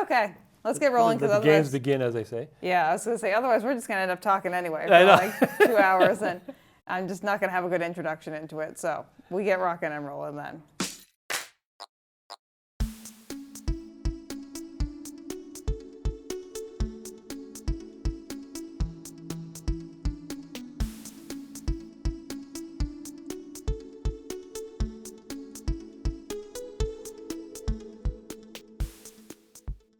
Okay, let's get rolling. Let the games begin, as they say. Yeah, I was going to say, otherwise we're just going to end up talking anyway for like 2 hours, and I'm just not going to have a good introduction into it. So we get rocking and rolling then.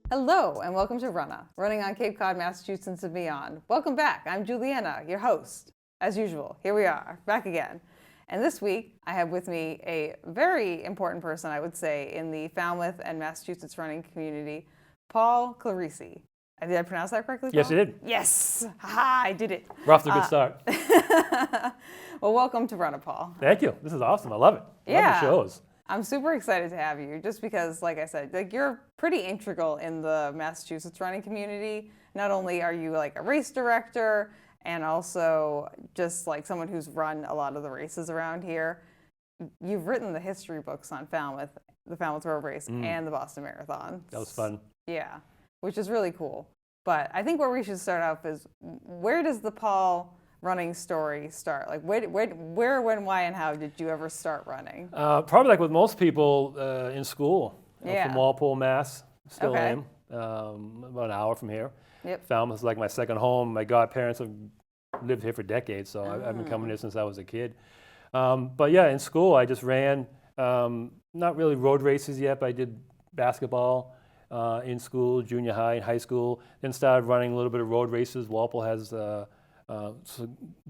Hello, and welcome to Runnah, running on Cape Cod, Massachusetts and beyond. Welcome back. I'm Juliana, your host. As usual, here we are, back again. And this week, I have with me a very important person, I would say, in the Falmouth and Massachusetts running community, Paul Clerici. Did I pronounce that correctly, Paul? Yes, you did. Yes! Ha! I did it. We're off to a good start. Well, welcome to Runnah, Paul. Thank you. This is awesome. I love it. I love the shows. I'm super excited to have you, just because, like I said, like you're pretty integral in the Massachusetts running community. Not only are you like a race director and also just like someone who's run a lot of the races around here, you've written the history books on Falmouth, the Falmouth Road Race and the Boston Marathon. That was fun. Yeah, which is really cool. But I think where we should start off is, where does the Paul running story start? Like where, when, why, and how did you ever start running? Probably like with most people in school. Yeah. From Walpole, Mass. Still Okay. am. About an hour from here. Yep. Falmouth is like my second home. My godparents have lived here for decades, so I've been coming here since I was a kid. But yeah, in school I just ran, not really road races yet, but I did basketball in school, junior high and high school. Then started running a little bit of road races. Walpole has a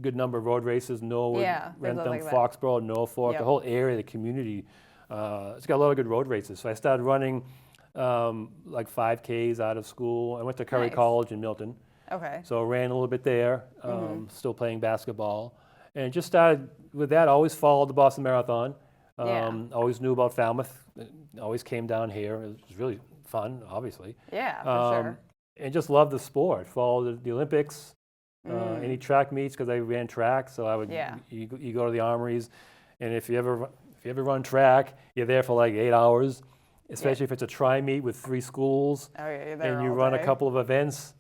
good number of road races, Norwood, Rentham, like Foxborough, Norfolk, Yep. the whole area, the community. It's got a lot of good road races. So I started running like 5Ks out of school. I went to Curry Nice. College in Milton. Okay. So I ran a little bit there, still playing basketball. And just started with that, always followed the Boston Marathon. Always knew about Falmouth, always came down here. It was really fun, obviously. Yeah, for sure. And just loved the sport, followed the Olympics. Any track meets, because I ran track, so I would. You go to the armories, and if you ever run track, you're there for like 8 hours, especially if it's a tri-meet with 3 schools, Oh yeah, you're there and you all run day. a couple of events.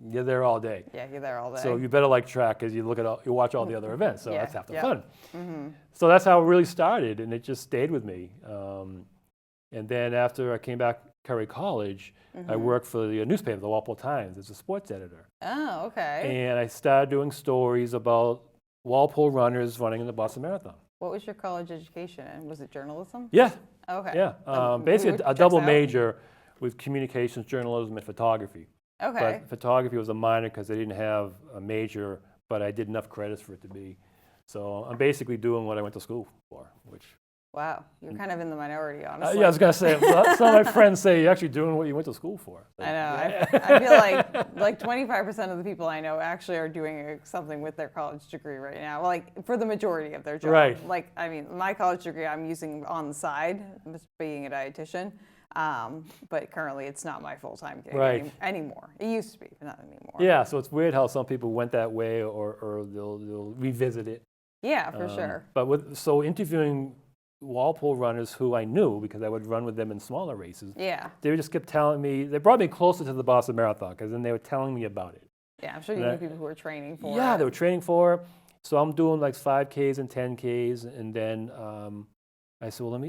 You're there all day. Yeah, you're there all day. So you better like track, because you watch all the other events. So Yeah, that's half the yep. fun. So that's how it really started, and it just stayed with me. And then after I came back to Curry College, I worked for the newspaper, the Walpole Times, as a sports editor. Oh, okay. And I started doing stories about Walpole runners running in the Boston Marathon. What was your college education in? Was it journalism? Yeah, Okay. yeah. Which Basically, a checks double out. major with communications, journalism, and photography. Okay. But photography was a minor because I didn't have a major, but I did enough credits for it to be. So I'm basically doing what I went to school for, which. Wow, you're kind of in the minority, honestly. Yeah, I was going to say, some of my friends say you're actually doing what you went to school for. So, I know. I feel like 25% of the people I know actually are doing something with their college degree right now. Like for the majority of their job. Right. Like, I mean, my college degree I'm using on the side, just being a dietitian. But currently it's not my full-time gig anymore. It used to be, but not anymore. Yeah, so it's weird how some people went that way, or they'll revisit it. Yeah, for sure. But so interviewing Walpole runners who I knew, because I would run with them in smaller races, they just kept telling me, they brought me closer to the Boston Marathon, because then they were telling me about it. Yeah, I'm sure you knew people who were training for it. Yeah, they were training for it. So I'm doing like 5Ks and 10Ks, and then I said, well,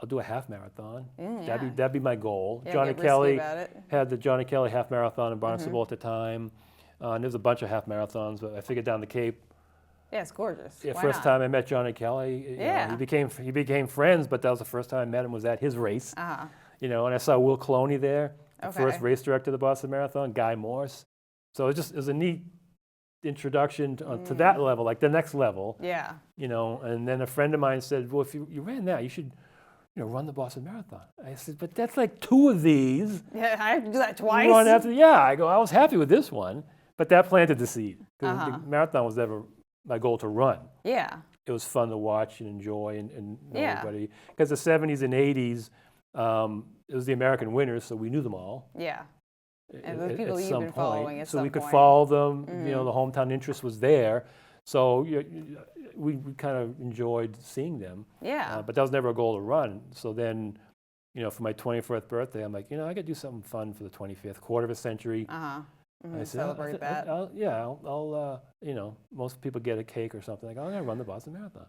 I'll do a half marathon. That'd be my goal. Yeah, Johnny get risky Kelly about it. had the Johnny Kelly half marathon in Barnstable at the time. And there's a bunch of half marathons, but I figured down the Cape. Yeah, it's gorgeous. Yeah, Why first not? time I met Johnny Kelly, you know, he became friends, but that was the first time I met him, was at his race. You know, and I saw Will Coloney there, the first race director of the Boston Marathon, Guy Morse. So it was a neat introduction to that level, like the next level. Yeah. You know, and then a friend of mine said, well, if you ran that, you should, you know, run the Boston Marathon. I said, but that's like 2 of these. Yeah, I have to do that twice. Run after, I go, I was happy with this one, but that planted the seed. Because the marathon was never my goal to run. Yeah. It was fun to watch and enjoy and know everybody. Because the 70s and 80s, it was the American winners, so we knew them all. Yeah. And the at people you've some been following point. at So some we could point. follow them. You know, the hometown interest was there. So we kind of enjoyed seeing them. Yeah. But that was never a goal to run. So then for my 24th birthday, I'm like, I could do something fun for the 25th, quarter of a century. Uh-huh. I said, Celebrate that. I'll most people get a cake or something. Like, I'm going to run the Boston Marathon.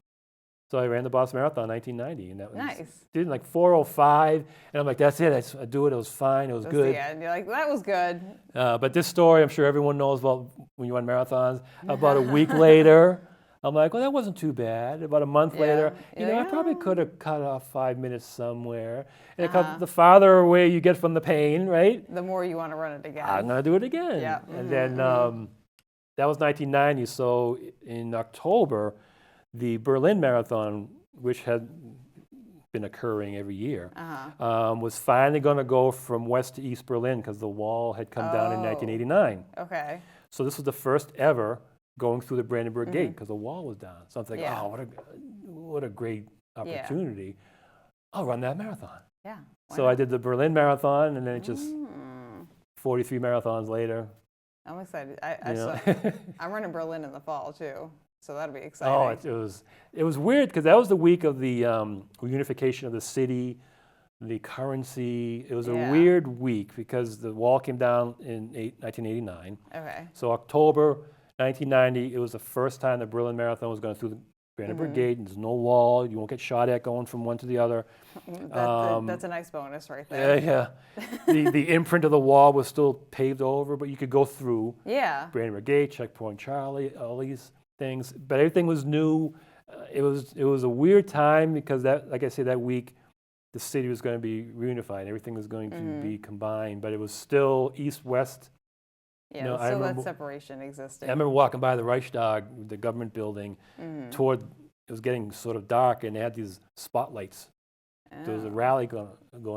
So I ran the Boston Marathon in 1990, and that was Nice. did like 4:05, and I'm like, that's it. I do it. It was fine. It was good. Yeah, and you're like, that was good. But this story, I'm sure everyone knows about when you run marathons. About a week later, I'm like, well, that wasn't too bad. About a month later, I probably could have cut off 5 minutes somewhere. And the farther away you get from the pain, right? The more you want to run it again. I'm going to do it again. Yeah. And then that was 1990. So in October, the Berlin Marathon, which had been occurring every year, was finally going to go from west to east Berlin because the wall had come down in 1989. Okay. So this was the first ever going through the Brandenburg Gate because the wall was down. So I'm thinking, what a great opportunity. I'll run that marathon. Yeah. So I did the Berlin Marathon, and then it just 43 marathons later. I'm excited. I'm running Berlin in the fall too, so that'll be exciting. Oh, it was weird because that was the week of the reunification of the city, the currency. It was a weird week because the wall came down in 1989. Okay. So October 1990, it was the first time the Berlin Marathon was going through the Brandenburg Gate, and there's no wall. You won't get shot at going from one to the other. That's a nice bonus right there. Yeah. The imprint of the wall was still paved over, but you could go through. Yeah. Brandenburg Gate, Checkpoint Charlie, all these things, but everything was new. It was a weird time because like I say, that week, the city was going to be reunified. Everything was going to be combined, but it was still east-west. Yeah, still that separation existed. I remember walking by the Reichstag, the government building, it was getting sort of dark, and they had these spotlights. There was a rally going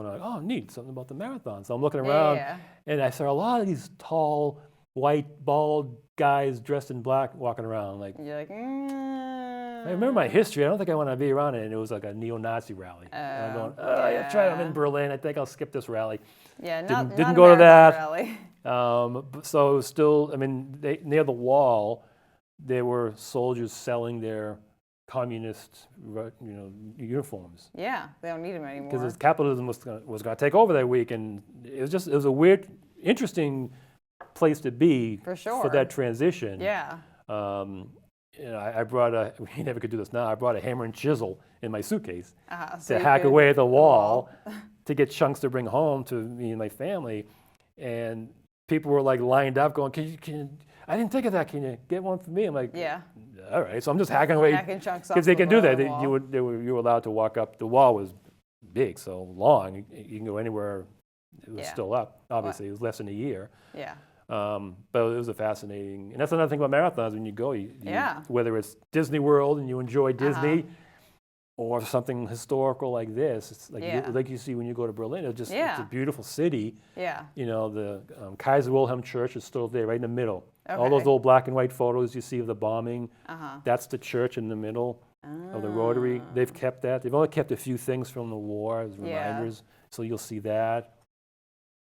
on. Oh, neat, something about the marathon. So I'm looking around, and I saw a lot of these tall, white, bald guys dressed in black walking around. Like, you're like, I remember my history. I don't think I want to be around it. And it was like a neo-Nazi rally. And I'm going, that's right, I'm in Berlin. I think I'll skip this rally. Yeah, didn't go to that rally. So it was still, near the wall, there were soldiers selling their communist, uniforms. Yeah, they don't need them anymore. Because capitalism was going to take over that week, and it was a weird, interesting place to be for that transition. Yeah. I brought we never could do this now. I brought a hammer and chisel in my suitcase so to hack away at the wall to get chunks to bring home to me and my family. And people were like lined up going, can you, I didn't think of that. Can you get one for me? I'm like, all right. So I'm just hacking away. Hacking chunks off because they can do that. You were allowed to walk up. The wall was big, so long. You can go anywhere. It was still up. Obviously, it was less than a year. Yeah. But it was a fascinating, and that's another thing about marathons. When you go, whether it's Disney World and you enjoy Disney, or something historical like this, it's like you see when you go to Berlin. It's a beautiful city. Yeah. The Kaiser Wilhelm Church is still there, right in the middle. Okay. All those old black and white photos you see of the bombing, that's the church in the middle of the Rotary. They've kept that. They've only kept a few things from the war as reminders, so you'll see that.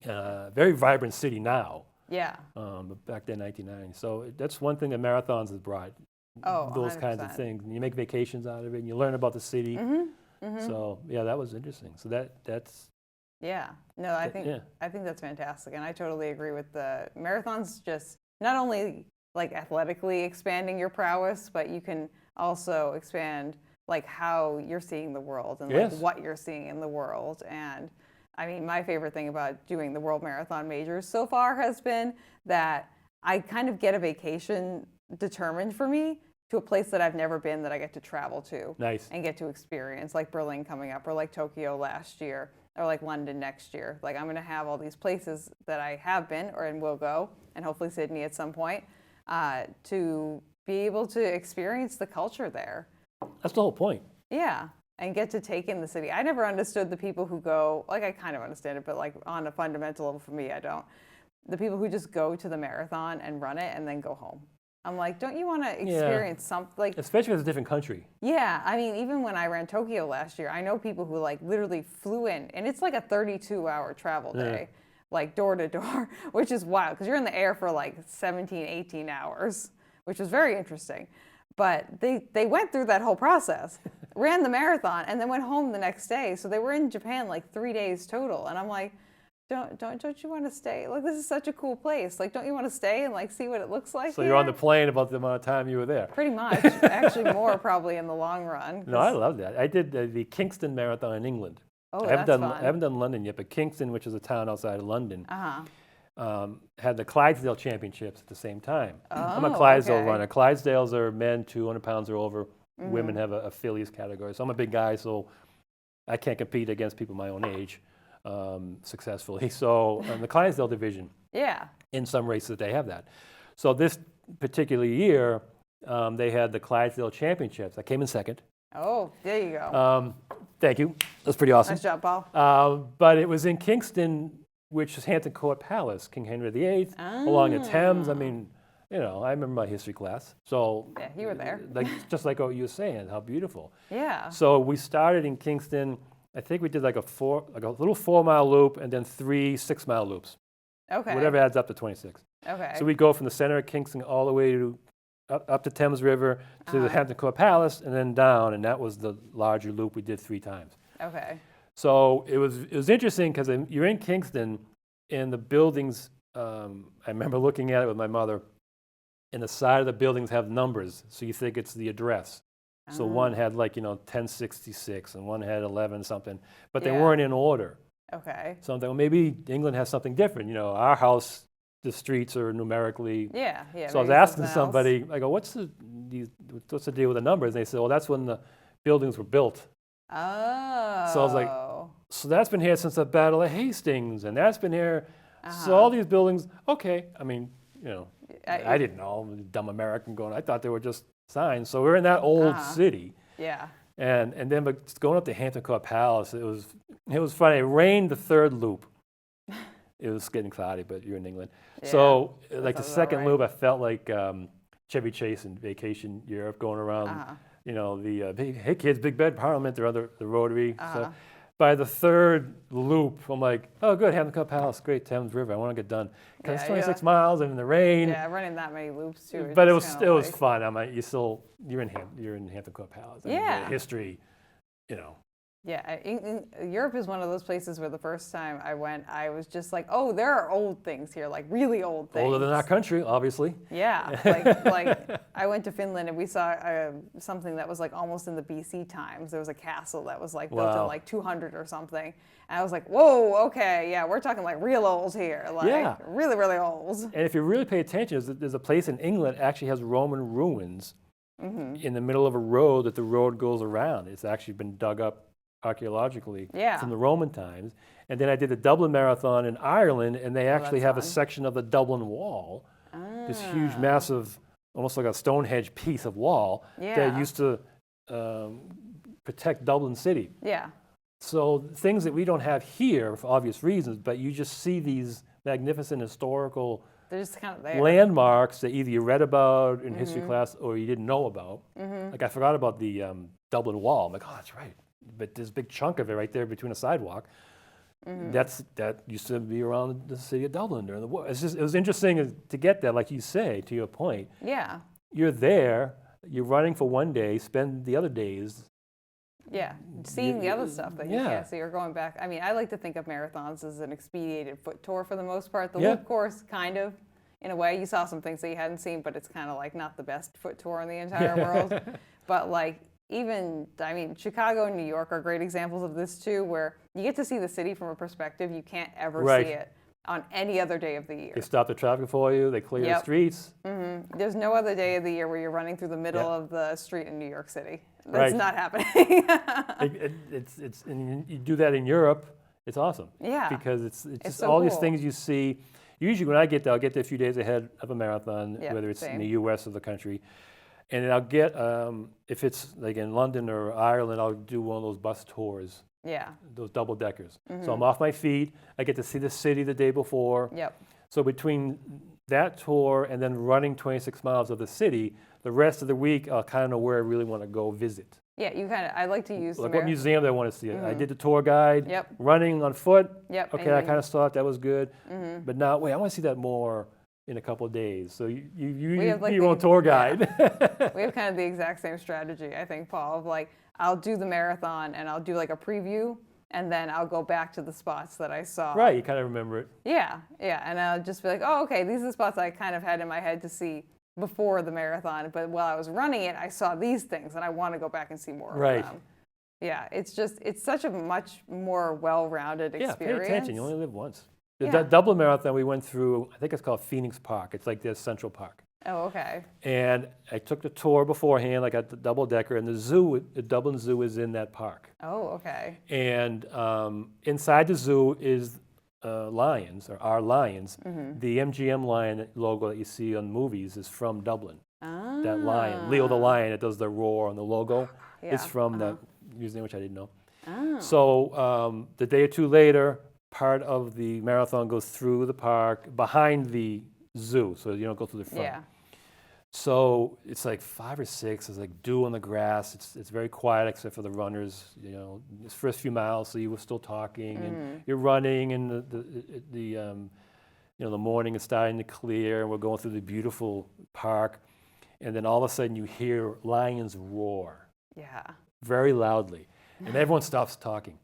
Very vibrant city now. Yeah. But back then, 1990. So that's one thing that marathons has brought. Those 100%. Kinds of things. And you make vacations out of it, and you learn about the city. So that was interesting. So that's. Yeah. No, I think that's fantastic, and I totally agree with the marathons. Just not only like athletically expanding your prowess, but you can also expand like how you're seeing the world and like what you're seeing in the world. And my favorite thing about doing the World Marathon Majors so far has been that I kind of get a vacation determined for me to a place that I've never been that I get to travel to. Nice. And get to experience, like Berlin coming up, or like Tokyo last year, or like London next year. Like I'm going to have all these places that I have been and will go, and hopefully Sydney at some point, to be able to experience the culture there. That's the whole point. Yeah. And get to take in the city. I never understood the people who go, like I kind of understand it, but like on a fundamental level for me, I don't. The people who just go to the marathon and run it and then go home. I'm like, don't you want to experience something? Like, especially if it's a different country. Yeah. Even when I ran Tokyo last year, I know people who like literally flew in, and it's like a 32-hour travel day, like door to door, which is wild because you're in the air for like 17, 18 hours, which was very interesting. But they went through that whole process. ran the marathon, and then went home the next day. So they were in Japan like 3 days total. And I'm like, don't you want to stay? Like, this is such a cool place. Like, don't you want to stay and like see what it looks like? So you're on the plane about the amount of time you were there. Pretty much. Actually, more probably in the long run. No, I love that. I did the Kingston Marathon in England. Oh, I haven't that's done fun. I haven't done London yet, but Kingston, which is a town outside of London, Uh-huh. had the Clydesdale Championships at the same time. I'm a Oh, Clydesdale okay. runner. Clydesdales are men 200 pounds or over. Women have a fillies category. So I'm a big guy, so I can't compete against people my own age successfully. So in the Clydesdale division, Yeah. in some races they have that. So this particular year, they had the Clydesdale Championships. I came in second. Oh, there you go. Thank you. That's pretty awesome. Nice job, Paul. But it was in Kingston, which is Hampton Court Palace, King Henry VIII, along the Thames. I mean, you know, I remember my history class. So Yeah, you were there. like just like what you were saying, how beautiful. Yeah. So we started in Kingston. I think we did like a little 4-mile loop and then 3 6-mile loops. Okay. Whatever adds up to 26. Okay. So we go from the center of Kingston all the way to up the Thames River to the Hampton Court Palace and then down, and that was the larger loop we did 3 times. Okay. So it was interesting because you're in Kingston, and the buildings. I remember looking at it with my mother, and the side of the buildings have numbers, so you think it's the address. So one had 1066, and one had 11 something, but they Yeah. weren't in order. Okay. So I'm thinking, well, maybe England has something different. You know, our house, the streets are numerically. Yeah. Yeah. So I was maybe asking something else. somebody, I go, what's the deal with the numbers? And they said, well, that's when the buildings were built. Oh. So I was like, so that's been here since the Battle of Hastings, and that's been here. So all these buildings, okay. I mean, you know, I didn't know, I'm a dumb American going, I thought they were just signs. So we're in that old city. Yeah. And then but going up to Hampton Court Palace, it was funny. It rained the 3rd loop. It was getting cloudy, but you're in England. So like the sounds about second right. loop, I felt like Chevy Chase in Vacation Europe going around, you know, the hey kids, Big Bed Parliament, they're on the Rotary. So by the 3rd loop, I'm like, oh good, Hampton Court Palace, great, Thames River, I want to get done. Because it's 26 miles and in the rain. Yeah, running that many loops too. But it was fun. I'm like, you're in Hampton Court Palace. I mean, Yeah. the history, you know. Yeah, Europe is one of those places where the first time I went, I was just like, oh, there are old things here, like really old things. Older than our country, obviously. Yeah, like I went to Finland and we saw something that was like almost in the BC times. There was a castle that was like built in like 200 or something. And I was like, whoa, okay, yeah, we're talking like real old here, like really, really old. And if you really pay attention, there's a place in England that actually has Roman ruins in the middle of a road that the road goes around. It's actually been dug up archaeologically from the Roman times. And then I did the Dublin Marathon in Ireland, and they actually have a section of the Dublin Wall, this huge, massive, almost like a Stonehenge piece of wall that used to protect Dublin City. Yeah. So things that we don't have here for obvious reasons, but you just see these magnificent historical They're just kind of there. landmarks that either you read about in history class or you didn't know about. Like I forgot about the Dublin Wall. I'm like, oh, that's right. But there's a big chunk of it right there between a sidewalk. That used to be around the city of Dublin during the war. It was interesting to get that, like you say, to your point. Yeah. You're there, you're running for one day, spend the other days. Yeah, seeing the other stuff that you can't see or going back. I mean, I like to think of marathons as an expedited foot tour for the most part. The loop course, kind of, in a way. You saw some things that you hadn't seen, but it's kind of like not the best foot tour in the entire world. But like even, I mean, Chicago and New York are great examples of this too, where you get to see the city from a perspective you can't ever see it on any other day of the year. They stop the traffic for you, they clear the streets. There's no other day of the year where you're running through the middle of the street in New York City. That's not happening. And you do that in Europe, it's awesome. Yeah. Because it's just so all these cool. things you see. Usually when I get there, I'll get there a few days ahead of a marathon, whether it's in the US or the country. And then I'll get, if it's like in London or Ireland, I'll do one of those bus tours. Yeah. Those double deckers. So I'm off my feet. I get to see the city the day before. Yep. So between that tour and then running 26 miles of the city, the rest of the week I'll kind of know where I really want to go visit. Yeah, you kind of, I like to use Like the what museum do I want to see? I did the tour guide. Yep. Running on foot. Yep. Okay, I kind of saw it. That was good. But now, wait, I want to see that more in a couple of days. So you have, like, your own tour guide. We have kind of the exact same strategy, I think, Paul, of like, I'll do the marathon and I'll do like a preview, and then I'll go back to the spots that I saw. Right, you kind of remember it. Yeah, and I'll just be like, oh, okay, these are the spots I kind of had in my head to see before the marathon, but while I was running it, I saw these things, and I want to go back and see more of them. Yeah, it's such a much more well-rounded experience. Yeah, pay attention. You only live once. The Dublin Marathon we went through, I think it's called Phoenix Park. It's like their Central Park. Oh, okay. And I took the tour beforehand. I got the double-decker, and the Dublin Zoo is in that park. Oh, okay. And inside the zoo is lions, or are lions. Mm-hmm. The MGM lion logo that you see on movies is from Dublin. Ah. That lion, Leo the lion, that does the roar on the logo, Yeah. is from that museum, which I didn't know. Oh. So the day or two later, part of the marathon goes through the park behind the zoo, so you don't go through the front. Yeah. So it's like 5 or 6. There's like dew on the grass. It's very quiet except for the runners. You know, this first few miles, so you were still talking and you're running, and the morning is starting to clear, and we're going through the beautiful park, and then all of a sudden you hear lions roar. Yeah. Very loudly, and everyone stops talking.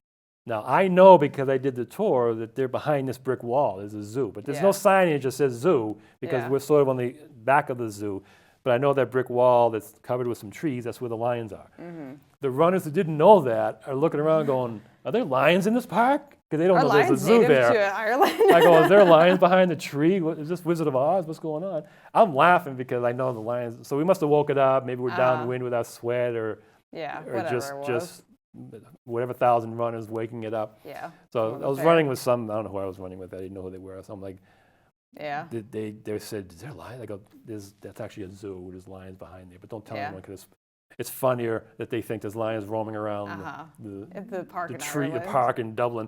Now, I know because I did the tour that they're behind this brick wall. There's a zoo, but there's no signage that says zoo because we're sort of on the back of the zoo. But I know that brick wall that's covered with some trees, that's where the lions are. Mm-hmm. The runners that didn't know that are looking around going, are there lions in this park? Because they don't know there's a zoo there. To Ireland. I go, is there lions behind the tree? Is this Wizard of Oz? What's going on? I'm laughing because I know the lions. So we must have woke it up. Maybe we're downwind with our sweat or just whatever 1,000 runners waking it up. Yeah. So I was running with some, I don't know who I was running with. I didn't know who they were. So I'm like, they said, is there lions? I go, that's actually a zoo. There's lions behind there. But don't tell anyone because it's funnier that they think there's lions roaming around the park the park in Dublin.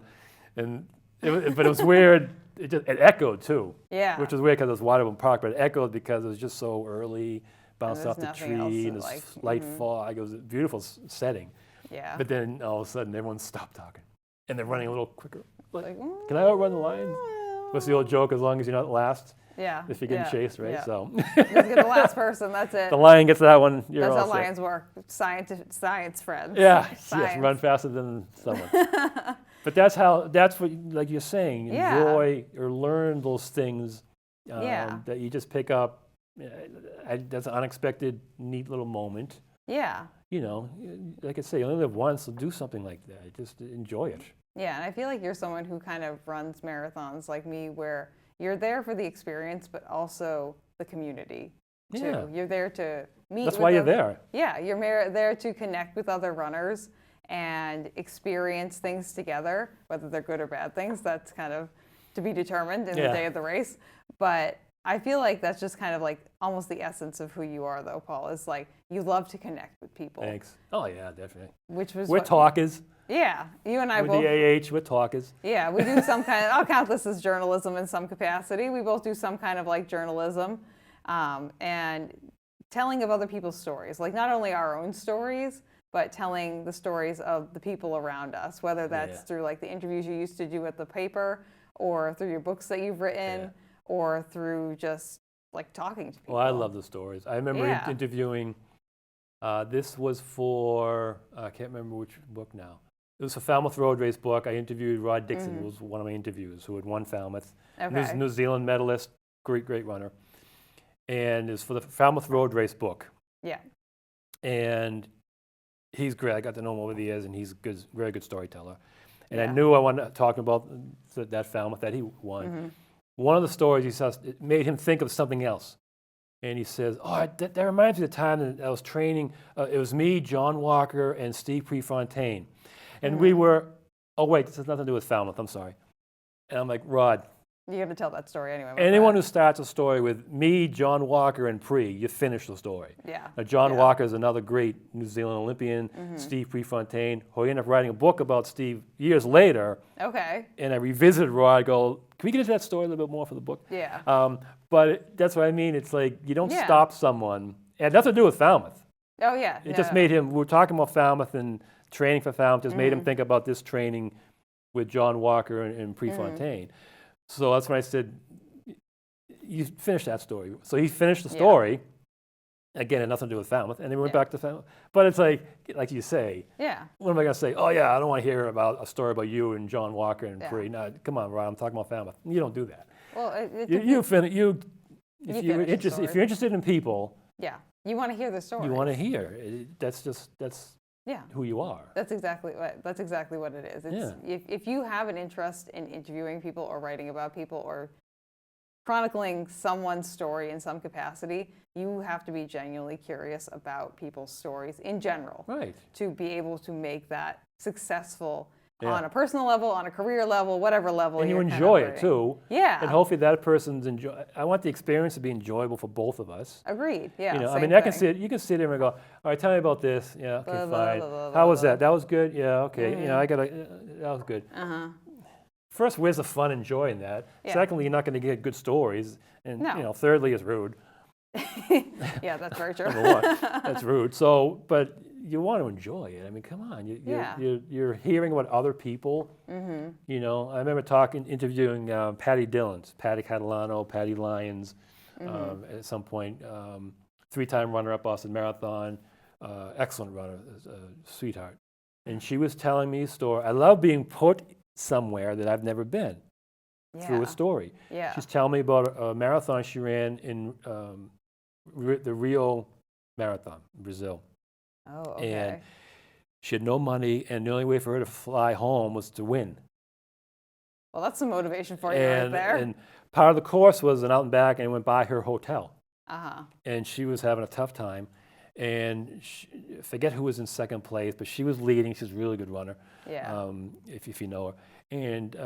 And but it was weird. It echoed too. Yeah. Which was weird because it was wide open park, but it echoed because it was just so early, bounced off the tree, and this light fog. It was a beautiful setting. Yeah. But then all of a sudden, everyone stopped talking, and they're running a little quicker. Like, can I outrun the lions? What's the old joke? As long as you're not last. Yeah. If you're getting chased, right? Yeah. So. Just get the last person. That's it. The lion gets that one. You're that's all how set. lions work. Science, friends. Yeah. Yes. Run faster than someone. But that's what, like you're saying, enjoy or learn those things that you just pick up. That's an unexpected, neat little moment. Yeah. You know, like I say, you only live once, so do something like that. Just enjoy it. Yeah, and I feel like you're someone who kind of runs marathons like me, where you're there for the experience, but also the community too. Yeah. You're there to meet. That's why you're there. Yeah, you're there to connect with other runners and experience things together, whether they're good or bad things. That's kind of to be determined in the day of the race. But I feel like that's just kind of like almost the essence of who you are, though, Paul, is like you love to connect with people. Thanks. Oh, yeah, definitely. We're talkers. Yeah, you and I both. With the AH, we're talkers. Yeah, we do some kind of, I'll count this as journalism in some capacity. We both do some kind of like journalism and telling of other people's stories, like not only our own stories, but telling the stories of the people around us, whether that's through like the interviews you used to do at the paper or through your books that you've written or through just like talking to people. Well, I love the stories. I remember interviewing, this was for, I can't remember which book now. It was a Falmouth Road Race book. I interviewed Rod Dixon, who was one of my interviews, who had won Falmouth. Okay. New Zealand medalist, great runner. And it's for the Falmouth Road Race book. Yeah. And he's great. I got to know him over the years, and he's a very good storyteller. And I knew I wanted to talk about that Falmouth that he won. Mm-hmm. One of the stories he says, it made him think of something else. And he says, that reminds me of the time that I was training. It was me, John Walker, and Steve Prefontaine. And we were, this has nothing to do with Falmouth, I'm sorry. And I'm like, Rod. You're going to tell that story anyway. Anyone who starts a story with me, John Walker, and Pre, you finish the story. Yeah. Now, John Walker is another great New Zealand Olympian, Steve Prefontaine, who I ended up writing a book about Steve years later. Okay. And I revisited Rod. I go, can we get into that story a little bit more for the book? Yeah. But that's what I mean. It's like you don't stop someone. And it has nothing to do with Falmouth. Oh, yeah. It just made him, we were talking about Falmouth and training for Falmouth, just made him think about this training with John Walker and Prefontaine. So that's when I said, you finish that story. So he finished the story. Again, it had nothing to do with Falmouth, and they went back to Falmouth. But it's like you say, what am I going to say? Oh yeah, I don't want to hear about a story about you and John Walker and Bree. No, come on, Ron, I'm talking about Falmouth. You don't do that. Well, if you're interested in people, you want to hear the story. You want to hear. That's who you are. That's exactly what it is. If you have an interest in interviewing people or writing about people or chronicling someone's story in some capacity, you have to be genuinely curious about people's stories in general, right? To be able to make that successful on a personal level, on a career level, whatever level. And you enjoy it too. Yeah. And hopefully that person's I want the experience to be enjoyable for both of us. Agreed. Yeah. You know, I mean, you can sit there and go, all right, tell me about this. Yeah. Okay, fine. How was that? That was good. Yeah. Okay. You know, that was good. First, where's the fun in enjoying that? Secondly, you're not going to get good stories. And you know, thirdly, it's rude. Yeah, that's very true. Number one, that's rude. So, but you want to enjoy it. I mean, come on. You're hearing what other people. You know, I remember interviewing Patty Dillons, Patty Catalano, Patty Lyons, at some point, 3-time runner-up Boston Marathon, excellent runner, sweetheart. And she was telling me a story. I love being put somewhere that I've never been through a story. Yeah. She's telling me about a marathon she ran in the Rio Marathon in Brazil. Oh, okay. And she had no money, and the only way for her to fly home was to win. Well, that's some motivation for you right there. And part of the course was an out and back, and it went by her hotel. And she was having a tough time. And I forget who was in second place, but she was leading. She's a really good runner, if you know her. And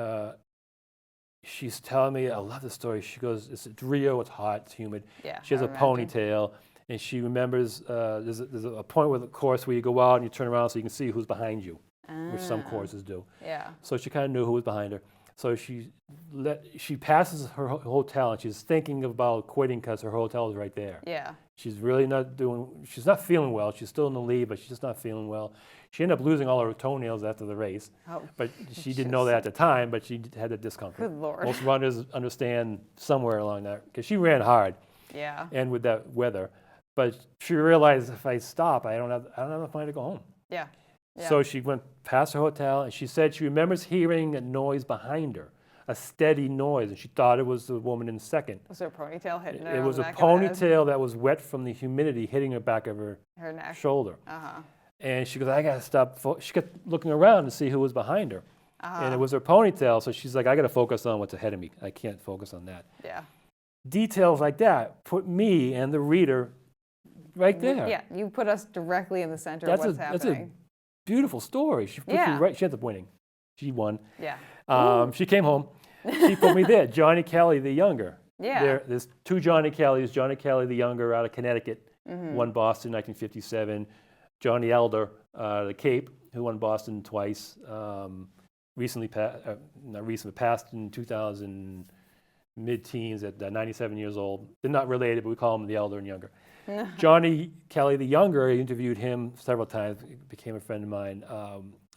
she's telling me, I love the story. She goes, it's Rio, it's hot, it's humid. Yeah, she has a ponytail, and she remembers there's a point with the course where you go out and you turn around so you can see who's behind you, which some courses do. Yeah. So she kind of knew who was behind her. So she passes her hotel, and she's thinking about quitting because her hotel is right there. Yeah. She's really she's not feeling well. She's still in the lead, but she's just not feeling well. She ended up losing all her toenails after the race. But she didn't know that at the time, but she had the discomfort. Good Lord. Most runners understand somewhere along that, because she ran hard. Yeah. And with that weather. But she realized, if I stop, I don't have enough money to go home. Yeah. So she went past her hotel, and she said she remembers hearing a noise behind her, a steady noise, and she thought it was the woman in second. Was her ponytail hitting her? It was a ponytail that was wet from the humidity hitting her back of her neck. Shoulder. And she goes, I got to stop. She kept looking around to see who was behind her. And it was her ponytail, so she's like, I got to focus on what's ahead of me. I can't focus on that. Yeah. Details like that put me and the reader right there. Yeah, you put us directly in the center of what's happening. That's a beautiful story. She put you right. She ended up winning. She won. Yeah. She came home. She put me there. Johnny Kelly the younger. Yeah. There's two Johnny Kellys. Johnny Kelly the younger out of Connecticut, won Boston in 1957. Johnny Elder, the Cape, who won Boston twice. Recently passed in 2000, mid-teens at 97 years old. They're not related, but we call him the Elder and younger. Johnny Kelly the younger, I interviewed him several times, became a friend of mine.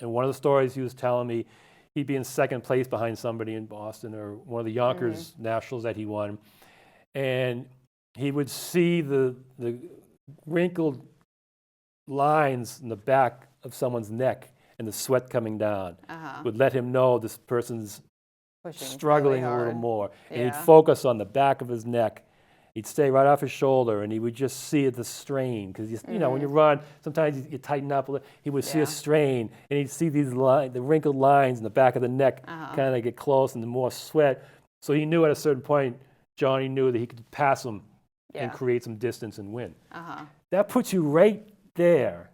And one of the stories he was telling me, he'd be in second place behind somebody in Boston, or one of the Yonkers Nationals that he won. And he would see the wrinkled lines in the back of someone's neck and the sweat coming down. Would let him know this person's struggling really a little more. And he'd focus on the back of his neck. He'd stay right off his shoulder, and he would just see the strain. Because, you know, when you run, sometimes you tighten up a little. He would see a strain, and he'd see these the wrinkled lines in the back of the neck kind of get close, and the more sweat. So he knew at a certain point, Johnny knew that he could pass him and create some distance and win. That puts you right there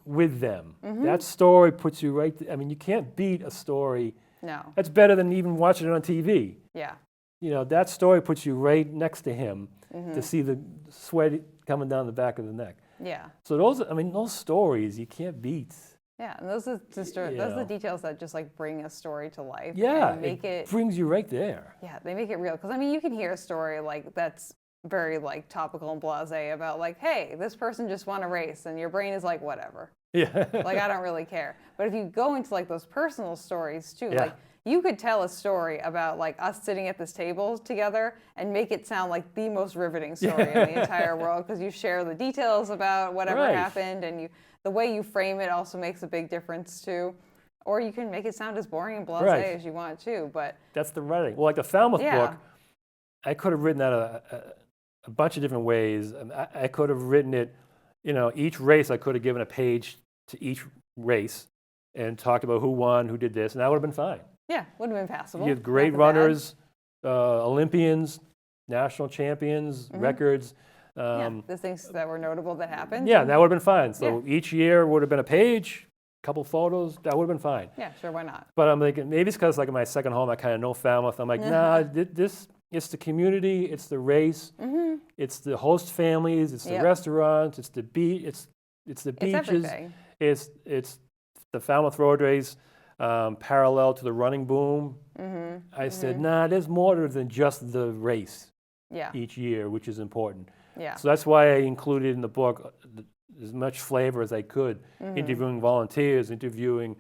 with them. That story puts you right there. I mean, you can't beat a story. No. That's better than even watching it on TV. Yeah. You know, that story puts you right next to him to see the sweat coming down the back of the neck. Yeah. So those stories you can't beat. Yeah, and those are the details that just like bring a story to life. Yeah, and make it brings you right there. Yeah, they make it real. Because I mean, you can hear a story like that's very like topical and blasé about like, hey, this person just won a race, and your brain is like, whatever. Yeah. Like, I don't really care. But if you go into like those personal stories too, like you could tell a story about like us sitting at this table together and make it sound like the most riveting story in the entire world, because you share the details about whatever happened, and the way you frame it also makes a big difference too. Or you can make it sound as boring and blasé as you want too. But that's the writing. Well, like the Falmouth book, I could have written that a bunch of different ways. I could have written it, each race I could have given a page to each race and talked about who won, who did this, and that would have been fine. Yeah, would have been passable. You had great runners, Olympians, national champions, records. The things that were notable that happened. Yeah, that would have been fine. So each year would have been a page, couple photos, that would have been fine. Yeah, sure, why not? But I'm thinking, maybe it's because like in my second home, I kind of know Falmouth. I'm like, nah, it's the community, it's the race, it's the host families, it's the restaurants, it's the beach, it's the beaches, it's the Falmouth Road Race, parallel to the running boom. I said, nah, there's more than just the race each year, which is important. Yeah. So that's why I included in the book as much flavor as I could, interviewing volunteers, interviewing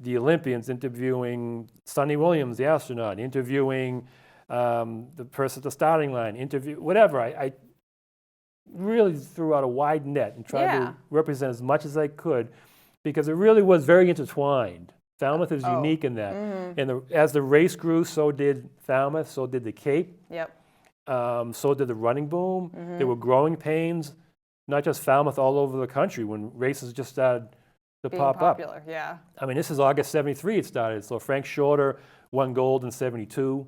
the Olympians, interviewing Sonny Williams, the astronaut, interviewing the person at the starting line, whatever. I really threw out a wide net and tried to represent as much as I could, because it really was very intertwined. Falmouth is unique in that. And as the race grew, so did Falmouth, so did the Cape. Yep. So did the running boom. There were growing pains, not just Falmouth, all over the country when races just started to Being pop popular, up. Yeah. I mean, this is August '73 it started. So Frank Shorter won gold in '72.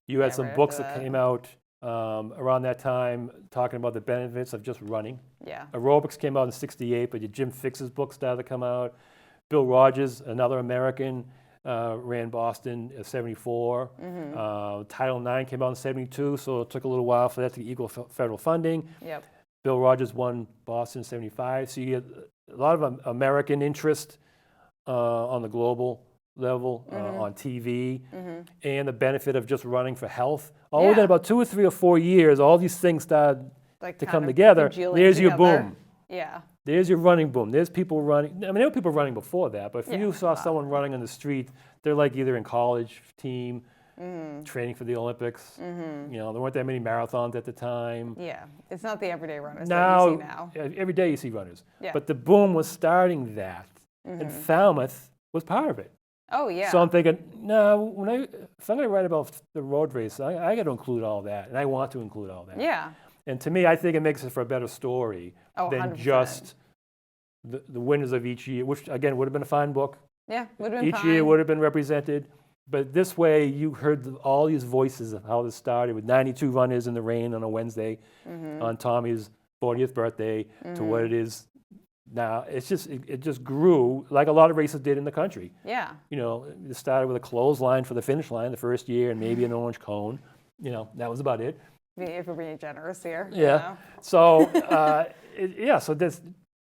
You had some books that came out around that time talking about the benefits of just running. Yeah. Aerobics came out in '68, but Jim Fixx's book started to come out. Bill Rogers, another American, ran Boston in '74. Title IX came out in '72, so it took a little while for that to equal federal funding. Yep. Bill Rogers won Boston in '75. So you get a lot of American interest on the global level, on TV, and the benefit of just running for health. All within about 2 or 3 or 4 years, all these things started to come together. There's your boom. Yeah. There's your running boom. There's people running. I mean, there were people running before that, but if you saw someone running on the street, they're like either in college team, training for the Olympics. There weren't that many marathons at the time. Yeah, it's not the everyday runners that you see now. Every day you see runners. Yeah. But the boom was starting that, and Falmouth was part of it. Oh, yeah. So I'm thinking, no, if I'm going to write about the road race, I got to include all that, and I want to include all that. Yeah. And to me, I think it makes it for a better story than 100%. just the winners of each year, which again would have been a fine book. Yeah, would have been Each year would have been represented. But this way, you heard all these voices of how this started with 92 runners in the rain on a Wednesday on Tommy's 40th birthday to what it is now. It just grew like a lot of races did in the country. Yeah. It started with a clothesline for the finish line the first year and maybe an orange cone. That was about it. If we're being generous here. Yeah. So, so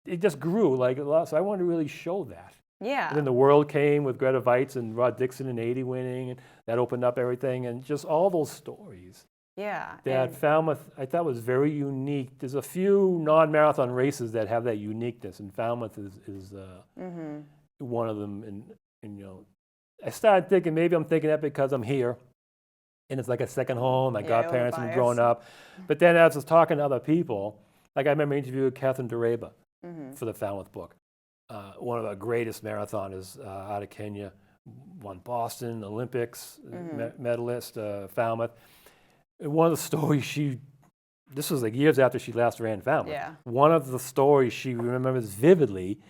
it just grew like a lot. So I wanted to really show that. Yeah. And then the world came with Greta Weitz and Rod Dixon in '80 winning, and that opened up everything, and just all those stories. Yeah. That Falmouth, I thought, was very unique. There's a few non-marathon races that have that uniqueness, and Falmouth is one of them. And I started thinking, maybe I'm thinking that because I'm here, and it's like a second home. My godparents have growing up. But then as I was talking to other people, like I remember interviewing Catherine Dureba for the Falmouth book. One of the greatest marathoners out of Kenya, won Boston, Olympics, medalist, Falmouth. And one of the stories this was like years after she last ran Falmouth. Yeah. One of the stories she remembers vividly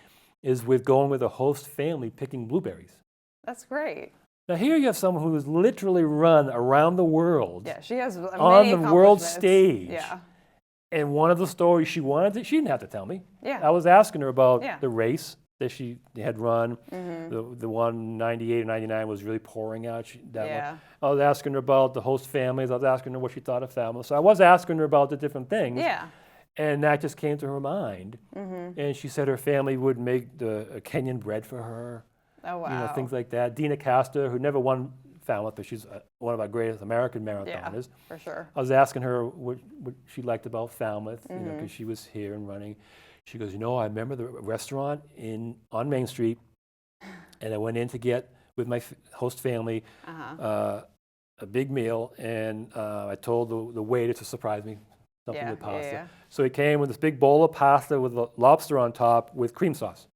is with going with a host family picking blueberries. That's great. Now here you have someone who has literally run around the world. Yeah, she has on the world stage. Yeah. And one of the stories she didn't have to tell me. Yeah. I was asking her about the race that she had run. The one 98 or 99 was really pouring out. One. I was asking her about the host families. I was asking her what she thought of Falmouth. So I was asking her about the different things. Yeah. And that just came to her mind. And she said her family would make the Kenyan bread for her. Oh, wow. Things like that. Dina Costa, who never won Falmouth, but she's one of our greatest American marathoners. Yeah, for sure. I was asking her what she liked about Falmouth, because she was here and running. She goes, I remember the restaurant on Main Street, and I went in to get with my host family, a big meal, and I told the waiter to surprise me, something with pasta. Yeah. So he came with this big bowl of pasta with lobster on top with cream sauce.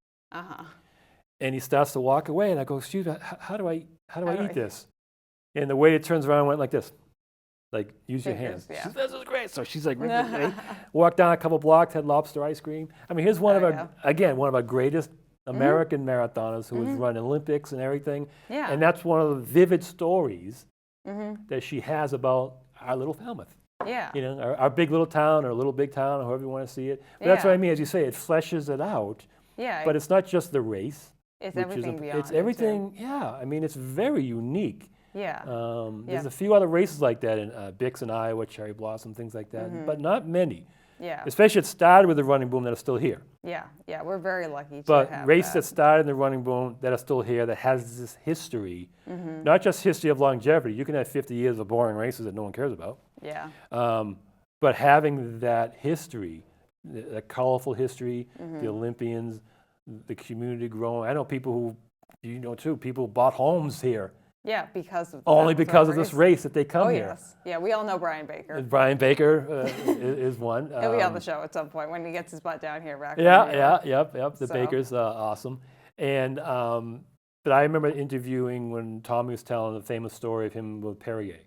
And he starts to walk away, and I go, excuse me, how do I eat this? And the waiter turns around and went like this, like, use your hands. Yeah. She says, this is great. So she's like, walked down a couple blocks, had lobster ice cream. I mean, here's one of our greatest American marathoners who has run Olympics and everything. Yeah. And that's one of the vivid stories that she has about our little Falmouth. Yeah. You know, our big little town, or little big town, or however you want to see it. But that's what I mean, as you say, it fleshes it out. Yeah. But it's not just the race. It's everything beyond. It's everything, yeah. I mean, it's very unique. Yeah. There's a few other races like that in Bix in Iowa, Cherry Blossom, things like that, but not many. Yeah. Especially it started with the running boom that are still here. Yeah. Yeah. We're very lucky to But have races that started in the running boom that are still here, that has this history, not just history of longevity. You can have 50 years of boring races that no one cares about. Yeah. But having that history, that colorful history, the Olympians, the community growing. I know people who, you know too, people bought homes here. Yeah, because of only because of this race that they come here. Yes. Yeah, we all know Brian Baker. Brian Baker is one. He'll be on the show at some point when he gets his butt down here back. Yep. The Baker's awesome. And but I remember interviewing when Tommy was telling the famous story of him with Perrier.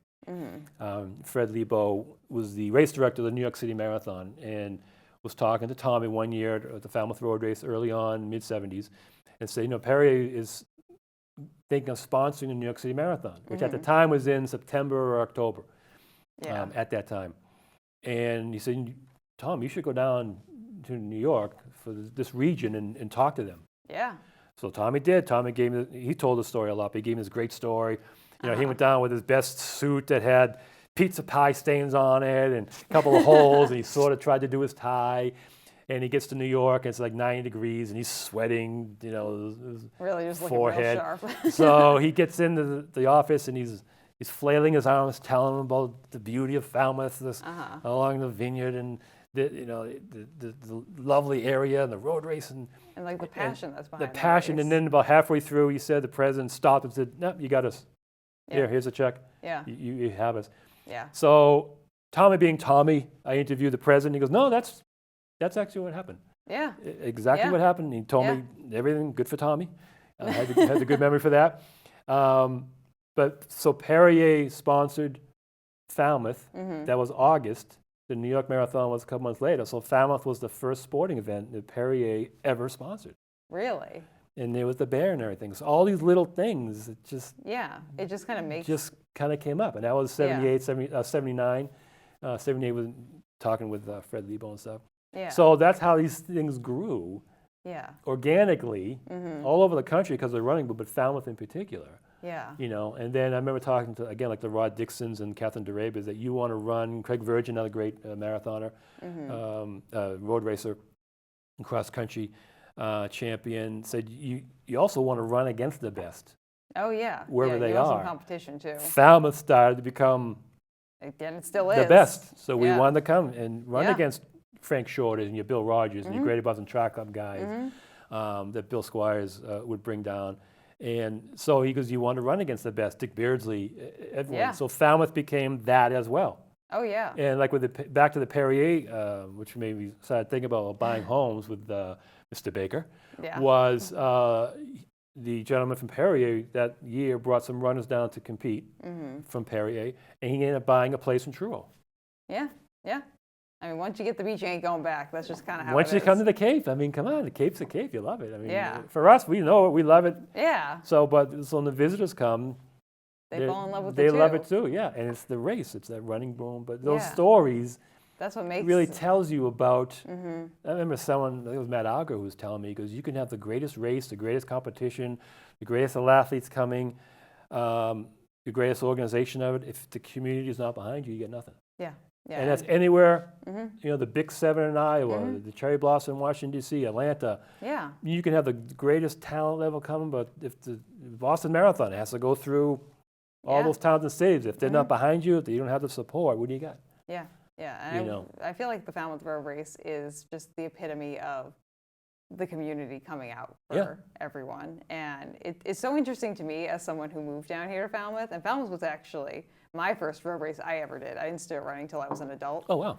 Fred Lebo was the race director of the New York City Marathon and was talking to Tommy one year at the Falmouth Road Race early on, mid-'70s, and said, you know, Perrier is thinking of sponsoring the New York City Marathon, which at the time was in September or October at that time. And he said, Tom, you should go down to New York for this region and talk to them. Yeah. So Tommy did. Tommy he told the story a lot, but he gave me this great story. You know, he went down with his best suit that had pizza pie stains on it and a couple of holes, and he sort of tried to do his tie. And he gets to New York, and it's like 90 degrees, and he's sweating, you know, his really just forehead. Looking real sharp. So he gets into the office, and he's flailing his arms, telling him about the beauty of Falmouth, along the vineyard, and the lovely area, and the road race, and like the passion that's behind the passion. And then about halfway through, he said the president stopped and said, "No, you got us. Here's a check. Yeah, you have us." Yeah. So Tommy being Tommy, I interviewed the president. He goes, "No, that's actually what happened." Yeah. Exactly what happened. He told me everything. Good for Tommy. I had a good memory for that. But so Perrier sponsored Falmouth. That was August. The New York Marathon was a couple months later. So Falmouth was the first sporting event that Perrier ever sponsored. Really? And there was the bear and everything. So all these little things, it just kind of makes came up. And that was 78, 79. 78 was talking with Fred Lebo and stuff. Yeah. So that's how these things grew organically all over the country because of the running boom, but Falmouth in particular. Yeah. You know, and then I remember talking to, again, like the Rod Dixons and Catherine DeRabes that you want to run. Craig Virgin, another great marathoner, road racer, cross country champion, said you also want to run against the best. Oh, yeah. Wherever they you want are. some competition, too. Falmouth started to become and it still is. the best. So we wanted to come and run against Frank Shorters and your Bill Rogers and your Greater Boston Track Club guys that Bill Squires would bring down. And so he goes, you want to run against the best, Dick Beardsley, everyone. Yeah. So Falmouth became that as well. Oh, yeah. And like with back to the Perrier, which made me start thinking about buying homes with Mr. Baker, was the gentleman from Perrier that year brought some runners down to compete from Perrier, and he ended up buying a place in Truro. Yeah, yeah. I mean, once you get the beach, you ain't going back. That's just kind of how Once it you is. come to the Cape, I mean, come on, the Cape's a Cape. You love it. I mean, for us, we know it. We love it. Yeah. So when the visitors come, they fall in love with it too. They love it too, yeah. And it's the race. It's that running boom. But those Yeah. stories That's what makes really tells you about. I remember someone, I think it was Matt Auger, who was telling me, he goes, you can have the greatest race, the greatest competition, the greatest athletes coming, the greatest organization of it. If the community is not behind you, you get nothing. Yeah. Yeah. And that's anywhere, you know, the Bix 7 in Iowa, the Cherry Blossom in Washington, D.C., Atlanta. Yeah. You can have the greatest talent level coming, but if the Boston Marathon has to go through all those towns and cities, if they're not behind you, if you don't have the support, what do you got? Yeah. Yeah. And You know. I feel like the Falmouth Road Race is just the epitome of the community coming out for Yeah. everyone. And it's so interesting to me as someone who moved down here to Falmouth. And Falmouth was actually my first road race I ever did. I didn't start running until I was an adult. Oh, wow.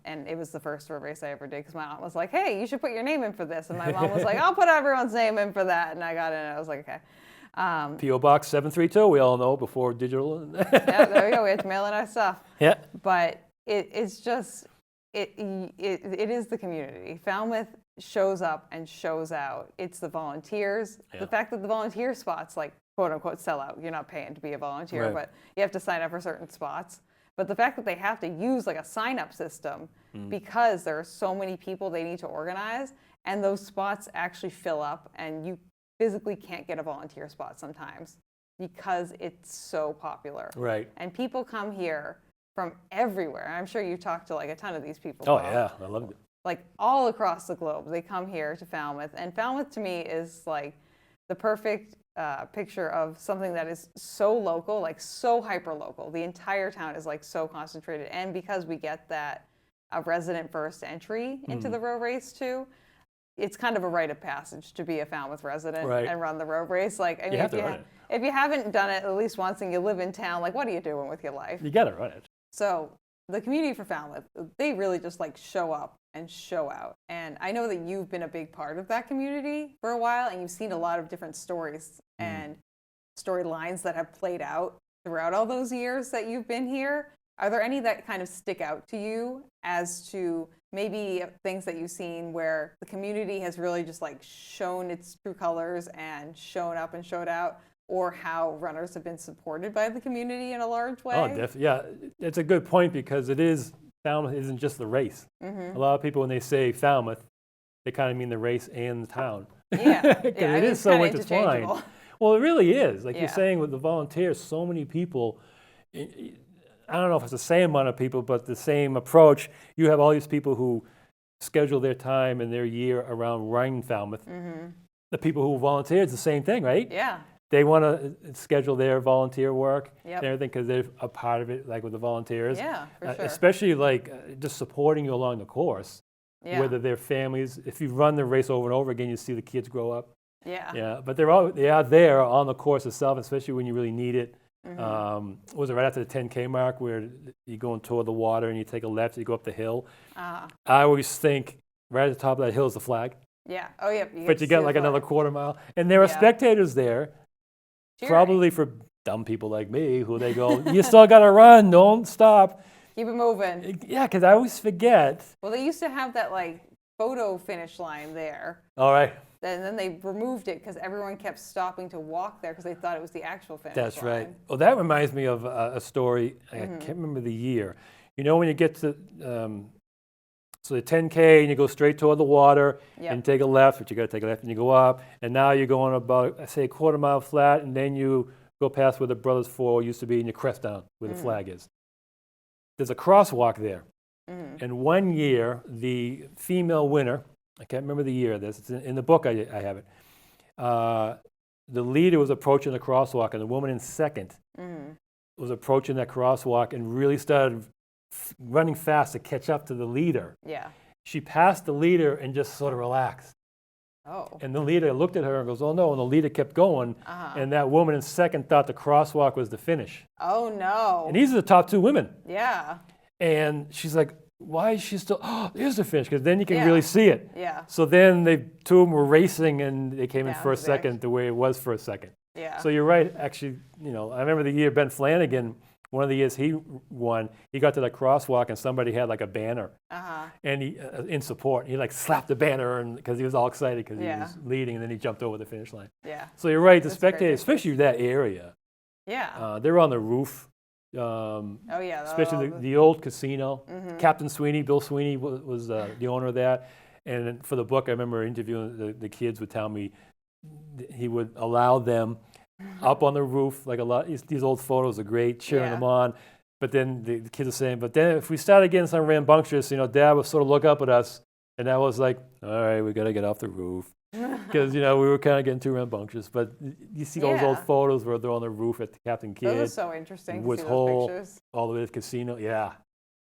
And it was the first road race I ever did because my aunt was like, hey, you should put your name in for this. And my mom was like, I'll put everyone's name in for that. And I got in and I was like, okay. P.O. Box 732, we all know, before digital. Yeah, there we go. We had to mail in our stuff. Yeah. But it's just, it is the community. Falmouth shows up and shows out. It's the volunteers. Yeah. The fact that the volunteer spots, like, quote unquote, sell out. You're not paying to be a volunteer, Right. but you have to sign up for certain spots. But the fact that they have to use like a sign-up system because there are so many people they need to organize, and those spots actually fill up, and you physically can't get a volunteer spot sometimes because it's so popular. Right. And people come here from everywhere. I'm sure you talked to like a ton of these people. Oh, Bob. yeah. I loved it. Like all across the globe, they come here to Falmouth. And Falmouth to me is like the perfect picture of something that is so local, like so hyper local. The entire town is like so concentrated. And because we get that resident first entry into the road race too, it's kind of a rite of passage to be a Falmouth resident Right. and run the road race. Like, I mean, have to run it. if you haven't done it at least once and you live in town, like, what are you doing with your life? You got to run it. So the community for Falmouth, they really just like show up and show out. And I know that you've been a big part of that community for a while, and you've seen a lot of different stories and storylines that have played out throughout all those years that you've been here. Are there any that kind of stick out to you as to maybe things that you've seen where the community has really just like shown its true colors and shown up and showed out, or how runners have been supported by the community in a large way? Oh, definitely. Yeah, it's a good point because Falmouth isn't just the race. A lot of people, when they say Falmouth, they kind of mean the race and the town. Yeah, Because yeah, it is it's so kinda intertwined. interchangeable. Well, it really is. Like Yeah. you're saying with the volunteers, so many people. I don't know if it's the same amount of people, but the same approach. You have all these people who schedule their time and their year around running Falmouth. The people who volunteer, it's the same thing, right? Yeah, They want to schedule their volunteer work Yep. and everything because they're a part of it, like with the volunteers. yeah, for sure. Especially like just supporting you along the course, Yeah, whether they're families. If you run the race over and over again, you see the kids grow up. yeah, Yeah, but they are there on the course itself, especially when you really need it. Was it right after the 10K mark where you go toward the water and you take a left, you go up the hill? I always think right at the top of that hill is the flag, yeah. Oh, yeah. but you get like another quarter mile, and there are Yeah. spectators there, Cheering. probably for dumb people like me who they go, you still got to run, don't stop. Keep it moving. Yeah, because I always forget. Well, they used to have that like photo finish line there, All right, and then they removed it because everyone kept stopping to walk there because they thought it was the actual finish that's line. right. Well, that reminds me of a story. I can't remember the year. You know when you get to so the 10K and you go straight toward the water Yep. and take a left, but you got to take a left and you go up, and now you're going about say a quarter mile flat, and then you go past where the Brothers 4 used to be, and you crest down where the flag is. There's a crosswalk there, and one year the female winner, I can't remember the year of this, it's in the book, I have it. The leader was approaching the crosswalk, and the woman in second was approaching that crosswalk and really started running fast to catch up to the leader. Yeah. She passed the leader and just sort of relaxed. Oh. And the leader looked at her and goes, oh no, and the leader kept going, and that woman in second thought the crosswalk was the finish. Oh no. And these are the top two women. Yeah. And she's like, why is she still, oh, there's the finish, because then you can Yeah. really see it. Yeah. So then two of them were racing, and they came in Down first, the back. second, the way it was for a second. Yeah. So you're right, actually, I remember the year Ben Flanagan, one of the years he won, he got to the crosswalk and somebody had like a banner, and he in support. He like slapped the banner and because he was all excited because Yeah. he was leading, and then he jumped over the finish line. Yeah. So you're right, the That's great. spectators, especially that area, Yeah. they're on the roof. Oh yeah. Especially the old casino. Captain Sweeney, Bill Sweeney was the owner of that. And for the book, I remember interviewing the kids would tell me he would allow them up on the roof, like a lot. These old photos are great, cheering Yeah. them on. But then the kids are saying, but then if we started getting some rambunctious, Dad would sort of look up at us, and I was like, all right, we got to get off the roof. Because, we were kind of getting too rambunctious. But you see those old Yeah. photos where they're on the roof at the Captain Kidd. Those are so interesting to Woods see Hole, those pictures. all the way to the casino. Yeah.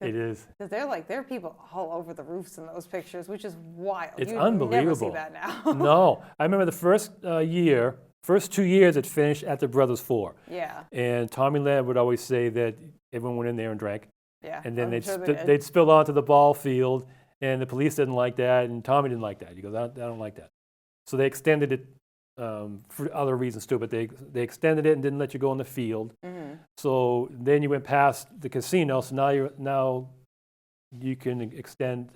It is. Because there are people all over the roofs in those pictures, which is wild. It's You'd unbelievable. never see that now. No, I remember the first 2 years it finished at the Brothers 4. Yeah. And Tommy Ladd would always say that everyone went in there and drank. Yeah. And then I'm they'd, sure they'd spill onto the ball field, and the police didn't like that, and Tommy didn't like that. He goes, I don't like that. So they extended it for other reasons too, but they extended it and didn't let you go on the field. Mm-hmm. So then you went past the casino, so now you can extend,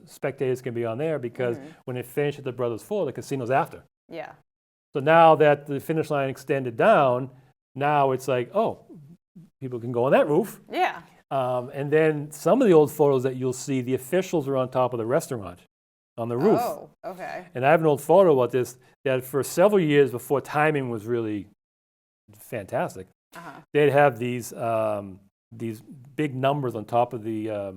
spectators can be on there because when it finished at the Brothers 4, the casino's after. Yeah. So now that the finish line extended down, now it's like, oh, people can go on that roof. Yeah. And then some of the old photos that you'll see, the officials are on top of the restaurant on the roof. Oh, okay. And I have an old photo about this, that for several years before timing was really fantastic, they'd have these big numbers on top of the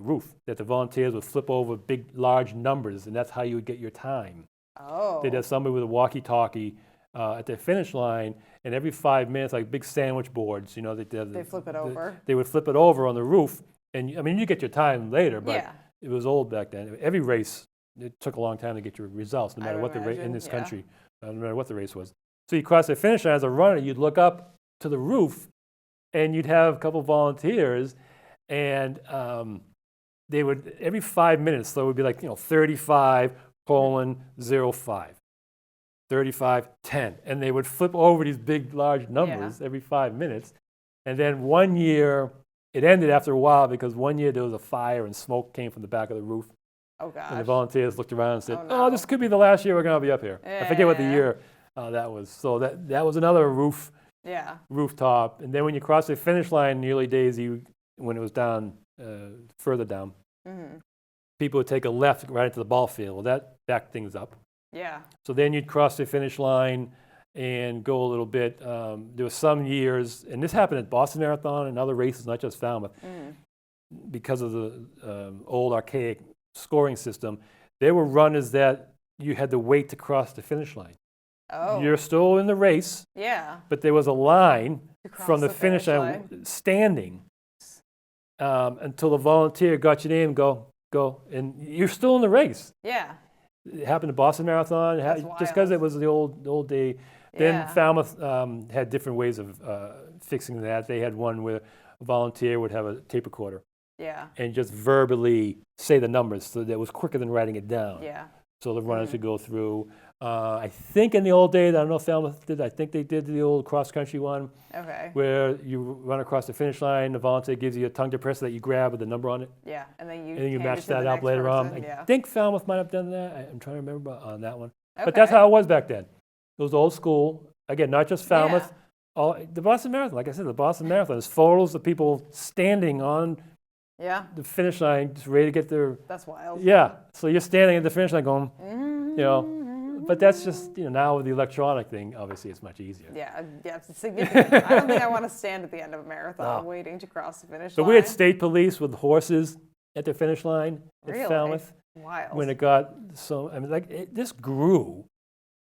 roof that the volunteers would flip over big, large numbers, and that's how you would get your time. Oh. They'd have somebody with a walkie-talkie at the finish line, and every 5 minutes, like big sandwich boards, they flip it over. They would flip it over on the roof, and I mean, you get your time later, but Yeah. it was old back then. Every race, it took a long time to get your results, no matter what the race in this country, no matter what the race was. So you cross the finish line as a runner, you'd look up to the roof, and you'd have a couple volunteers, and they would every 5 minutes, so it would be like 35:05. 35:10, and they would flip over these big, large numbers every 5 minutes. And then one year, it ended after a while because one year there was a fire and smoke came from the back of the roof. Oh, gosh. And the volunteers looked around and said, Oh, no. this could be the last year we're going to be up here. I forget what the year that was. So that was another rooftop. And then when you cross the finish line in the early days, when it was down, further down, people would take a left right into the ball field. Well, that backed things up. Yeah. So then you'd cross the finish line and go a little bit. There were some years, and this happened at Boston Marathon and other races, not just Falmouth, because of the old archaic scoring system. There were runners that you had to wait to cross the finish line. Oh. You're still in the race, but there was a line from the finish line standing until the volunteer got you in, go, and you're still in the race. Yeah. It happened to Boston Marathon, just because it was the old day. Then Falmouth had different ways of fixing that. They had one where a volunteer would have a tape recorder and just verbally say the numbers, so that it was quicker than writing it down. So the runners would go through. I think in the old days, I don't know if Falmouth did, I think they did the old cross-country one, where you run across the finish line, the volunteer gives you a tongue depressor that you grab with the number on it. And then you match that up later on. I think Falmouth might have done that. I'm trying to remember on that one. But that's how it was back then. It was old school. Again, not just Falmouth. The Boston Marathon, like I said, the Boston Marathon, there's photos of people standing on the finish line, just ready to get their... That's wild. Yeah. So you're standing at the finish line going, but that's just, now with the electronic thing, obviously it's much easier. Yeah, it's significant. I don't think I want to stand at the end of a marathon waiting to cross the finish line. But we had state police with horses at the finish line at Falmouth. Wild. When it got this grew.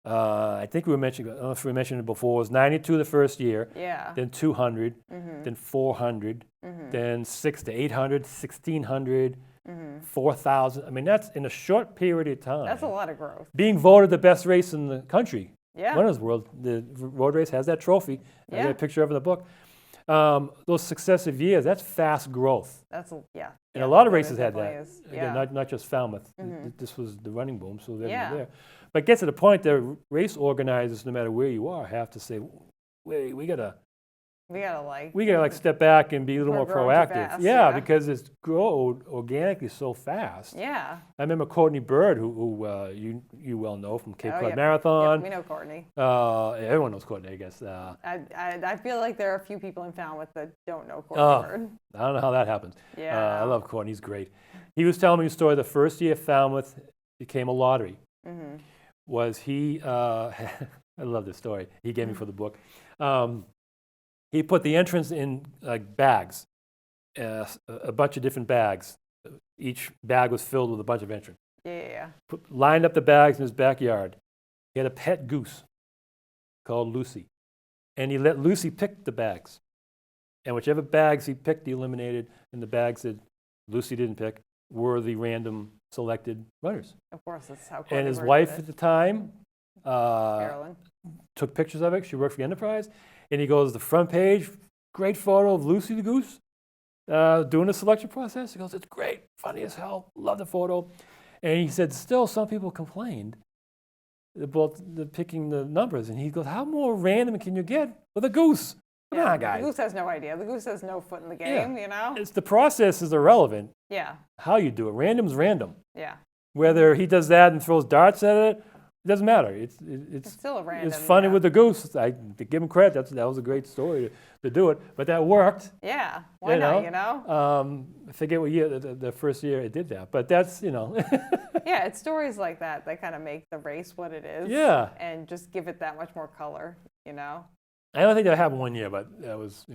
I think I don't know if we mentioned it before, it was 92 the first year, then 200, then 400, then 600 to 800, 1600, 4,000. I mean, that's in a short period of time. That's a lot of growth. Being voted the best race in the country. Runners World, the road race has that trophy. I got a picture of it in the book. Those successive years, that's fast growth. And a lot of races had that. Again, not just Falmouth. This was the running boom, so they were there. But it gets to the point that race organizers, no matter where you are, have to say, wait, we gotta step back and be a little more proactive. Fast, because it's grown organically so fast. I remember Courtney Bird, who you well know from Cape Cod Marathon. We know Courtney. Everyone knows Courtney, I guess. I feel like there are a few people in Falmouth that don't know Courtney Bird. I don't know how that happens. I love Courtney. He's great. He was telling me a story. The first year Falmouth became a lottery. Was he? I love this story. He gave me for the book. He put the entrance in bags, a bunch of different bags. Each bag was filled with a bunch of entrants. Lined up the bags in his backyard. He had a pet goose called Lucy, and he let Lucy pick the bags. And whichever bags he picked, he eliminated, and the bags that Lucy didn't pick were the random selected runners. Of course, that's how. And Courtney his worked wife it. at the time Carolyn. took pictures of it. She worked for the Enterprise. And he goes, the front page, great photo of Lucy the goose doing the selection process. He goes, it's great, funny as hell, love the photo. And he said, still, some people complained about picking the numbers. And he goes, how more random can you get with a goose? Come on, guys. The goose has no idea. The goose has no foot in the game, you know? It's the process is irrelevant. Yeah. How you do it. Random's random. Yeah. Whether he does that and throws darts at it, it doesn't matter. It's still a random. It's funny yeah. with the goose. I to give him credit. That was a great story to do it. But that worked. Yeah. Why not, you know? I forget what year, the first year it did that. But that's, Yeah, it's stories like that kind of make the race what it is. Yeah. And just give it that much more color, you know? I don't think that happened one year, but that was,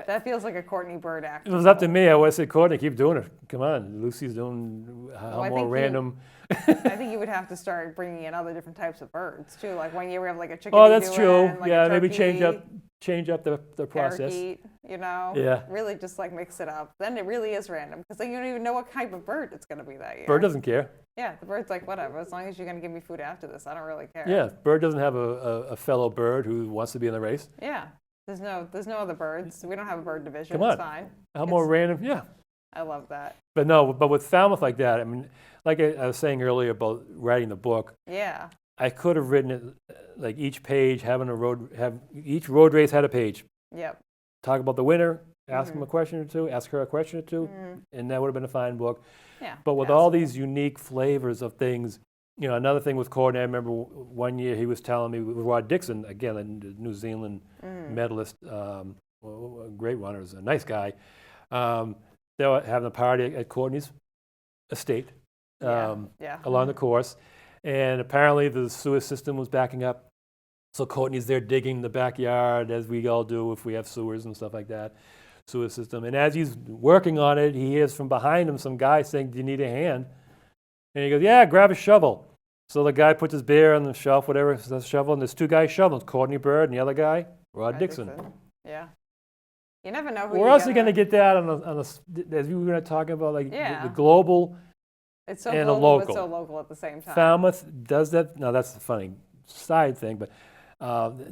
that feels like a Courtney Bird act. It was up to me. I would have said, Courtney, keep doing it. Come on. Lucy's doing how more random. I think you would have to start bringing in other different types of birds, too. Like one year we have like a chicken. Oh, that's true. Like yeah, a maybe turkey, change up the process. Parakeet, you know? Yeah. Really just like mix it up. Then it really is random because then you don't even know what type of bird it's going to be that year. Bird doesn't care. Yeah, the bird's like, whatever, as long as you're going to give me food after this, I don't really care. Yeah, bird doesn't have a fellow bird who wants to be in the race. Yeah. There's no other birds. We don't have a bird division. Come on. It's fine. How more random? Yeah. I love that. But no, but with Falmouth like that, I mean, like I was saying earlier about writing the book, Yeah. I could have written it like each page each road race had a page. Yep. Talk about the winner, ask him a question or two, ask her a question or two, and that would have been a fine book. Yeah. But with all these unique flavors of things, another thing with Courtney, I remember one year he was telling me with Rod Dixon, again, a New Zealand medalist, a great runner, a nice guy. They were having a party at Courtney's estate along the course, and apparently the sewer system was backing up. So Courtney's there digging the backyard, as we all do if we have sewers and stuff like that, sewer system. And as he's working on it, he hears from behind him some guy saying, "Do you need a hand?" And he goes, "Yeah, grab a shovel." So the guy puts his beer on the shelf, whatever, the shovel, and there's two guys shoveling. Courtney Bird and the other guy, Rod Dixon. Yeah. You never know who We're also going to get that on a, as we were going to talk about, like the global it's so and global, a local. but so local at the same time. Falmouth does that. No, that's a funny side thing, but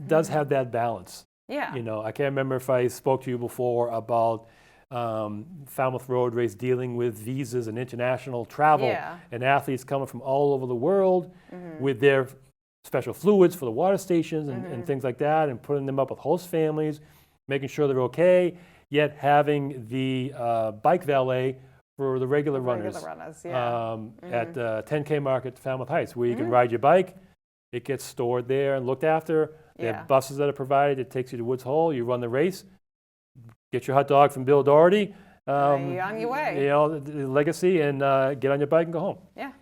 does have that balance. Yeah. I can't remember if I spoke to you before about Falmouth Road Race dealing with visas and international travel and athletes coming from all over the world with their special fluids for the water stations and things like that, and putting them up with host families, making sure they're okay, yet having the bike valet for the regular runners at 10K Market, Falmouth Heights, where you can ride your bike. It gets stored there and looked after. They have buses that are provided. It takes you to Woods Hole. You run the race. Get your hot dog from Bill Doherty. You're on your way. The legacy, and get on your bike and go home. Yeah.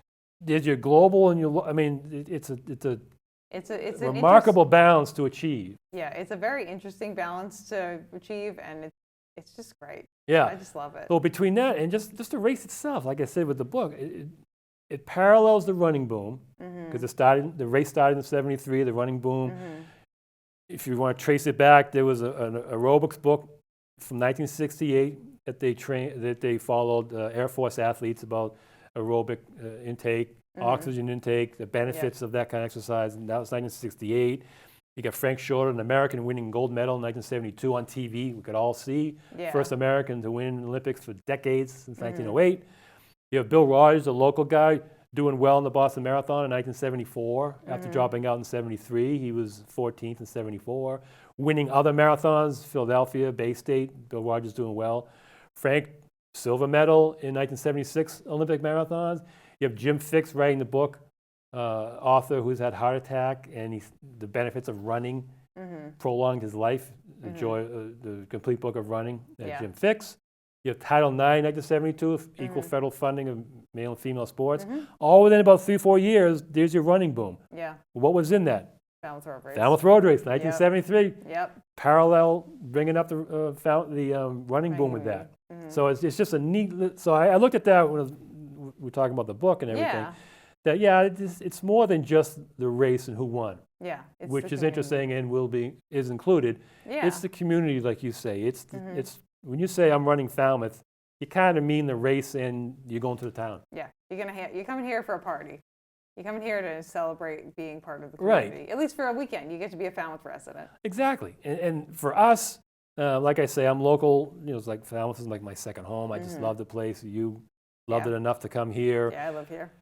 There's your global and your. I mean, it's a remarkable balance to achieve. Yeah, it's a very interesting balance to achieve, and it's just great. Yeah, I just love it. So between that and just the race itself, like I said with the book, it parallels the running boom because the race started in '73. The running boom. If you want to trace it back, there was an aerobics book from 1968 that they followed Air Force athletes about aerobic intake, oxygen intake, the benefits of that kind of exercise, and that was 1968. You got Frank Shorter, an American, winning gold medal in 1972 on TV. We could all see. First American to win the Olympics for decades, since 1908. You have Bill Rogers, a local guy, doing well in the Boston Marathon in 1974. After dropping out in 73, he was 14th in 74. Winning other marathons, Philadelphia, Bay State, Bill Rogers doing well. Frank, silver medal in 1976 Olympic marathons. You have Jim Fixx writing the book, author who's had heart attack, and the benefits of running prolonged his life. The complete book of running. Jim Fixx. You have Title IX, 1972, equal federal funding of male and female sports. All within about 3-4 years, there's your running boom. Yeah. What was in that? Falmouth Road Race. Falmouth Road Race, 1973. Yep. Parallel, bringing up the running boom with that. So it's just a neat. So I looked at that when we're talking about the book and everything. That it's more than just the race and who won. Yeah. It's the which is community. interesting and is included. Yeah. It's the community, like you say. It's when you say I'm running Falmouth, you kind of mean the race and you're going to the town. Yeah. You're coming here for a party. You're coming here to celebrate being part of the community. Right. At least for a weekend, you get to be a Falmouth resident. Exactly. And for us, like I say, I'm local. It's like Falmouth is like my second home. I just love the place. You loved it enough to come here. Yeah, I live here.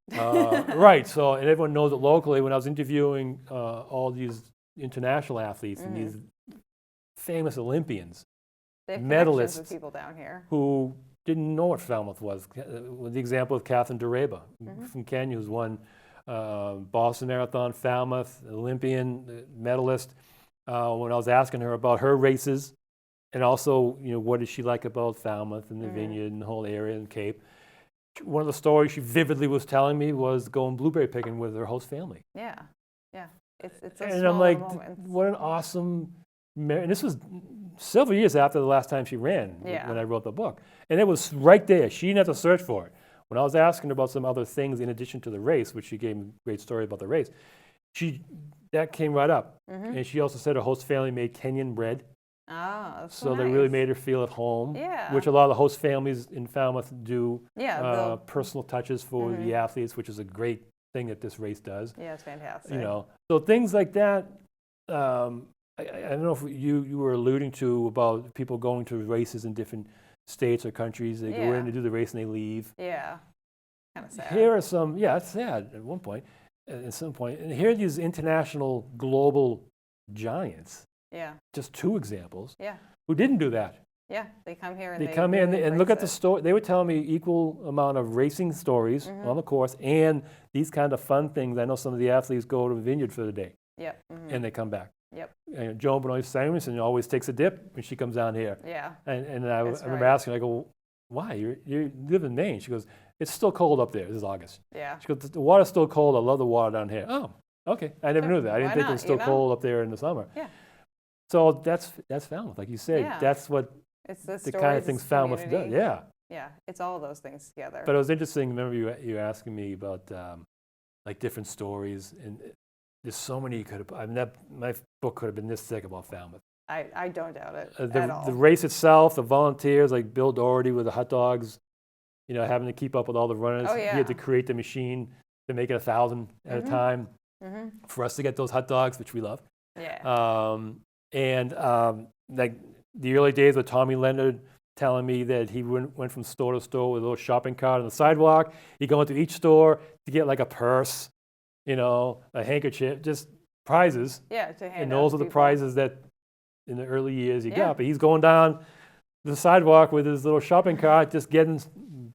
Right. So, and everyone knows it locally. When I was interviewing all these international athletes and these famous Olympians, They have medalists connections with people down here. who didn't know what Falmouth was. With the example of Catherine Dureba from Kenya, who's won Boston Marathon, Falmouth, Olympian, medalist. When I was asking her about her races, and also, what did she like about Falmouth and the vineyard and the whole area and Cape, one of the stories she vividly was telling me was going blueberry picking with her host family. Yeah, yeah. It's a And small I'm like, moment. what an awesome, and this was several years after the last time she ran when I wrote the book. And it was right there. She didn't have to search for it. When I was asking her about some other things in addition to the race, which she gave me a great story about the race, that came right up. And she also said her host family made Kenyan bread. Oh, that's So nice. they really made her feel at home, Yeah. which a lot of the host families in Falmouth do Yeah, personal touches for the athletes, which is a great thing that this race does. yeah, it's fantastic. So things like that. I don't know if you were alluding to about people going to races in different states or countries. They go in to do the race and they leave. Yeah, kind of sad. Here are some, it's sad at one point, at some point. And here are these international global giants, Yeah, just two examples, yeah, who didn't do that. yeah. They come here and They come in really and look at the embrace story. They would tell me equal amount of racing stories on the course and these kind of fun things. I know some of the athletes go to the vineyard for the day it. Yep. and they come back. Yep. And Joan Benoit Simonson always takes a dip when she comes down here. Yeah. And I That's remember right. asking, I go, why? You live in Maine. She goes, it's still cold up there. This is August. Yeah. She goes, the water's still cold. I love the water down here. Oh, okay. I never knew that. I didn't Why think it not, was still cold up there in the summer. Yeah. So that's Falmouth, like you said. Yeah. That's what It's the kind of things Falmouth does. community. Yeah. Yeah. It's all those things together. But it was interesting. Remember you were asking me about like different stories, and there's so many you could have. I mean, my book could have been this thick about Falmouth. I don't doubt it The at all. race itself, the volunteers like Bill Doherty with the hot dogs, having to keep up with all the runners. Oh, He yeah. had to create the machine to make it 1,000 at a time for us to get those hot dogs, which we love. Yeah. Like the early days with Tommy Leonard telling me that he went from store to store with a little shopping cart on the sidewalk. He'd go into each store to get like a purse, a handkerchief, just prizes. Yeah. To hand And out those to are the people. prizes that in the early years you Yeah. got. But he's going down the sidewalk with his little shopping cart, just getting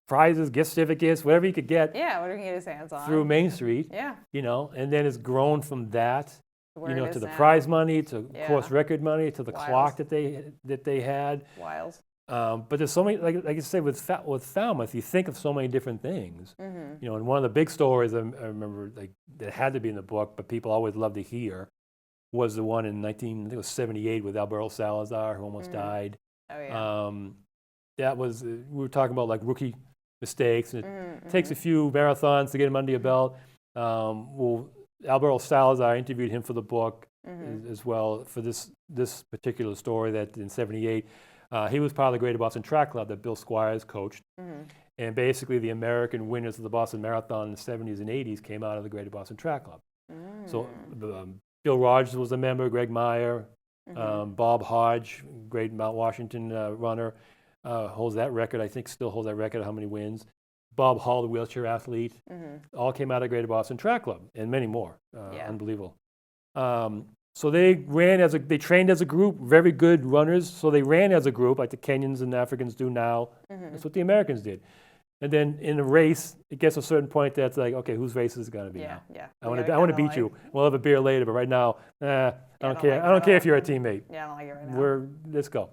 prizes, gift certificates, whatever he could get Yeah. Whatever he can get his hands on. through Main Street. Yeah. And then it's grown from that, Where it to is the now. prize money, to Yeah. course record money, to the Wild. clock that they had. Wild. But there's so many, like you say, with Falmouth, you think of so many different things. And one of the big stories I remember, that had to be in the book, but people always love to hear, was the one in 1978 with Alberto Salazar, who almost died. Oh yeah. That was, we were talking about like rookie mistakes, and it takes a few marathons to get him under your belt. Well, Alberto Salazar interviewed him for the book as well for this particular story that in 78, he was part of the Greater Boston Track Club that Bill Squires coached. And basically the American winners of the Boston Marathon in the 70s and 80s came out of the Greater Boston Track Club. So Bill Rogers was a member, Greg Meyer, Bob Hodge, great Mount Washington runner, holds that record, I think still holds that record of how many wins. Bob Hall, the wheelchair athlete, all came out of Greater Boston Track Club, and many more. Unbelievable. So they trained as a group, very good runners. So they ran as a group, like the Kenyans and Africans do now. That's what the Americans did. And then in a race, it gets to a certain point that's like, okay, whose race is it going to be now? Yeah. I want to beat you. We'll have a beer later, but right now, I don't care. I don't care if you're a teammate. Yeah, I don't like it right now. Let's go.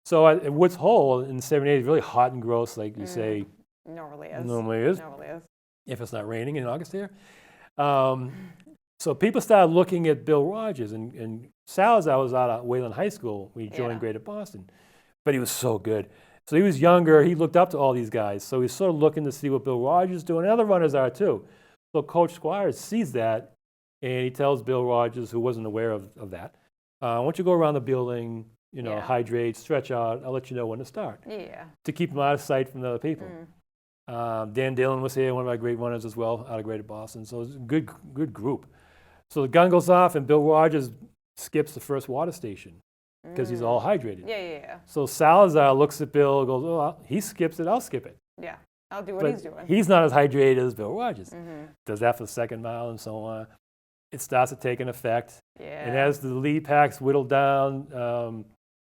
So at Woods Hole in '78 is really hot and gross, like you say. Normally is. Normally is. Normally is. If it's not raining in August here. So people started looking at Bill Rogers, and Salazar was out at Wayland High School when he joined Greater Boston, but he was so good. So he was younger. He looked up to all these guys. So he's sort of looking to see what Bill Rogers is doing, and other runners are too. So Coach Squires sees that, And he tells Bill Rogers, who wasn't aware of that, why don't you go around the building, hydrate, stretch out, I'll let you know when to start. Yeah. To keep him out of sight from the other people. Dan Dillon was here, one of our great runners as well, out of Greater Boston. So it was a good group. So the gun goes off, and Bill Rogers skips the first water station because he's all hydrated. Yeah. So Salazar looks at Bill and goes, oh, he skips it, I'll skip it. Yeah, I'll do what he's doing. He's not as hydrated as Bill Rogers. Does that for the second mile and so on. It starts to take an effect. Yeah. And as the lead packs whittled down,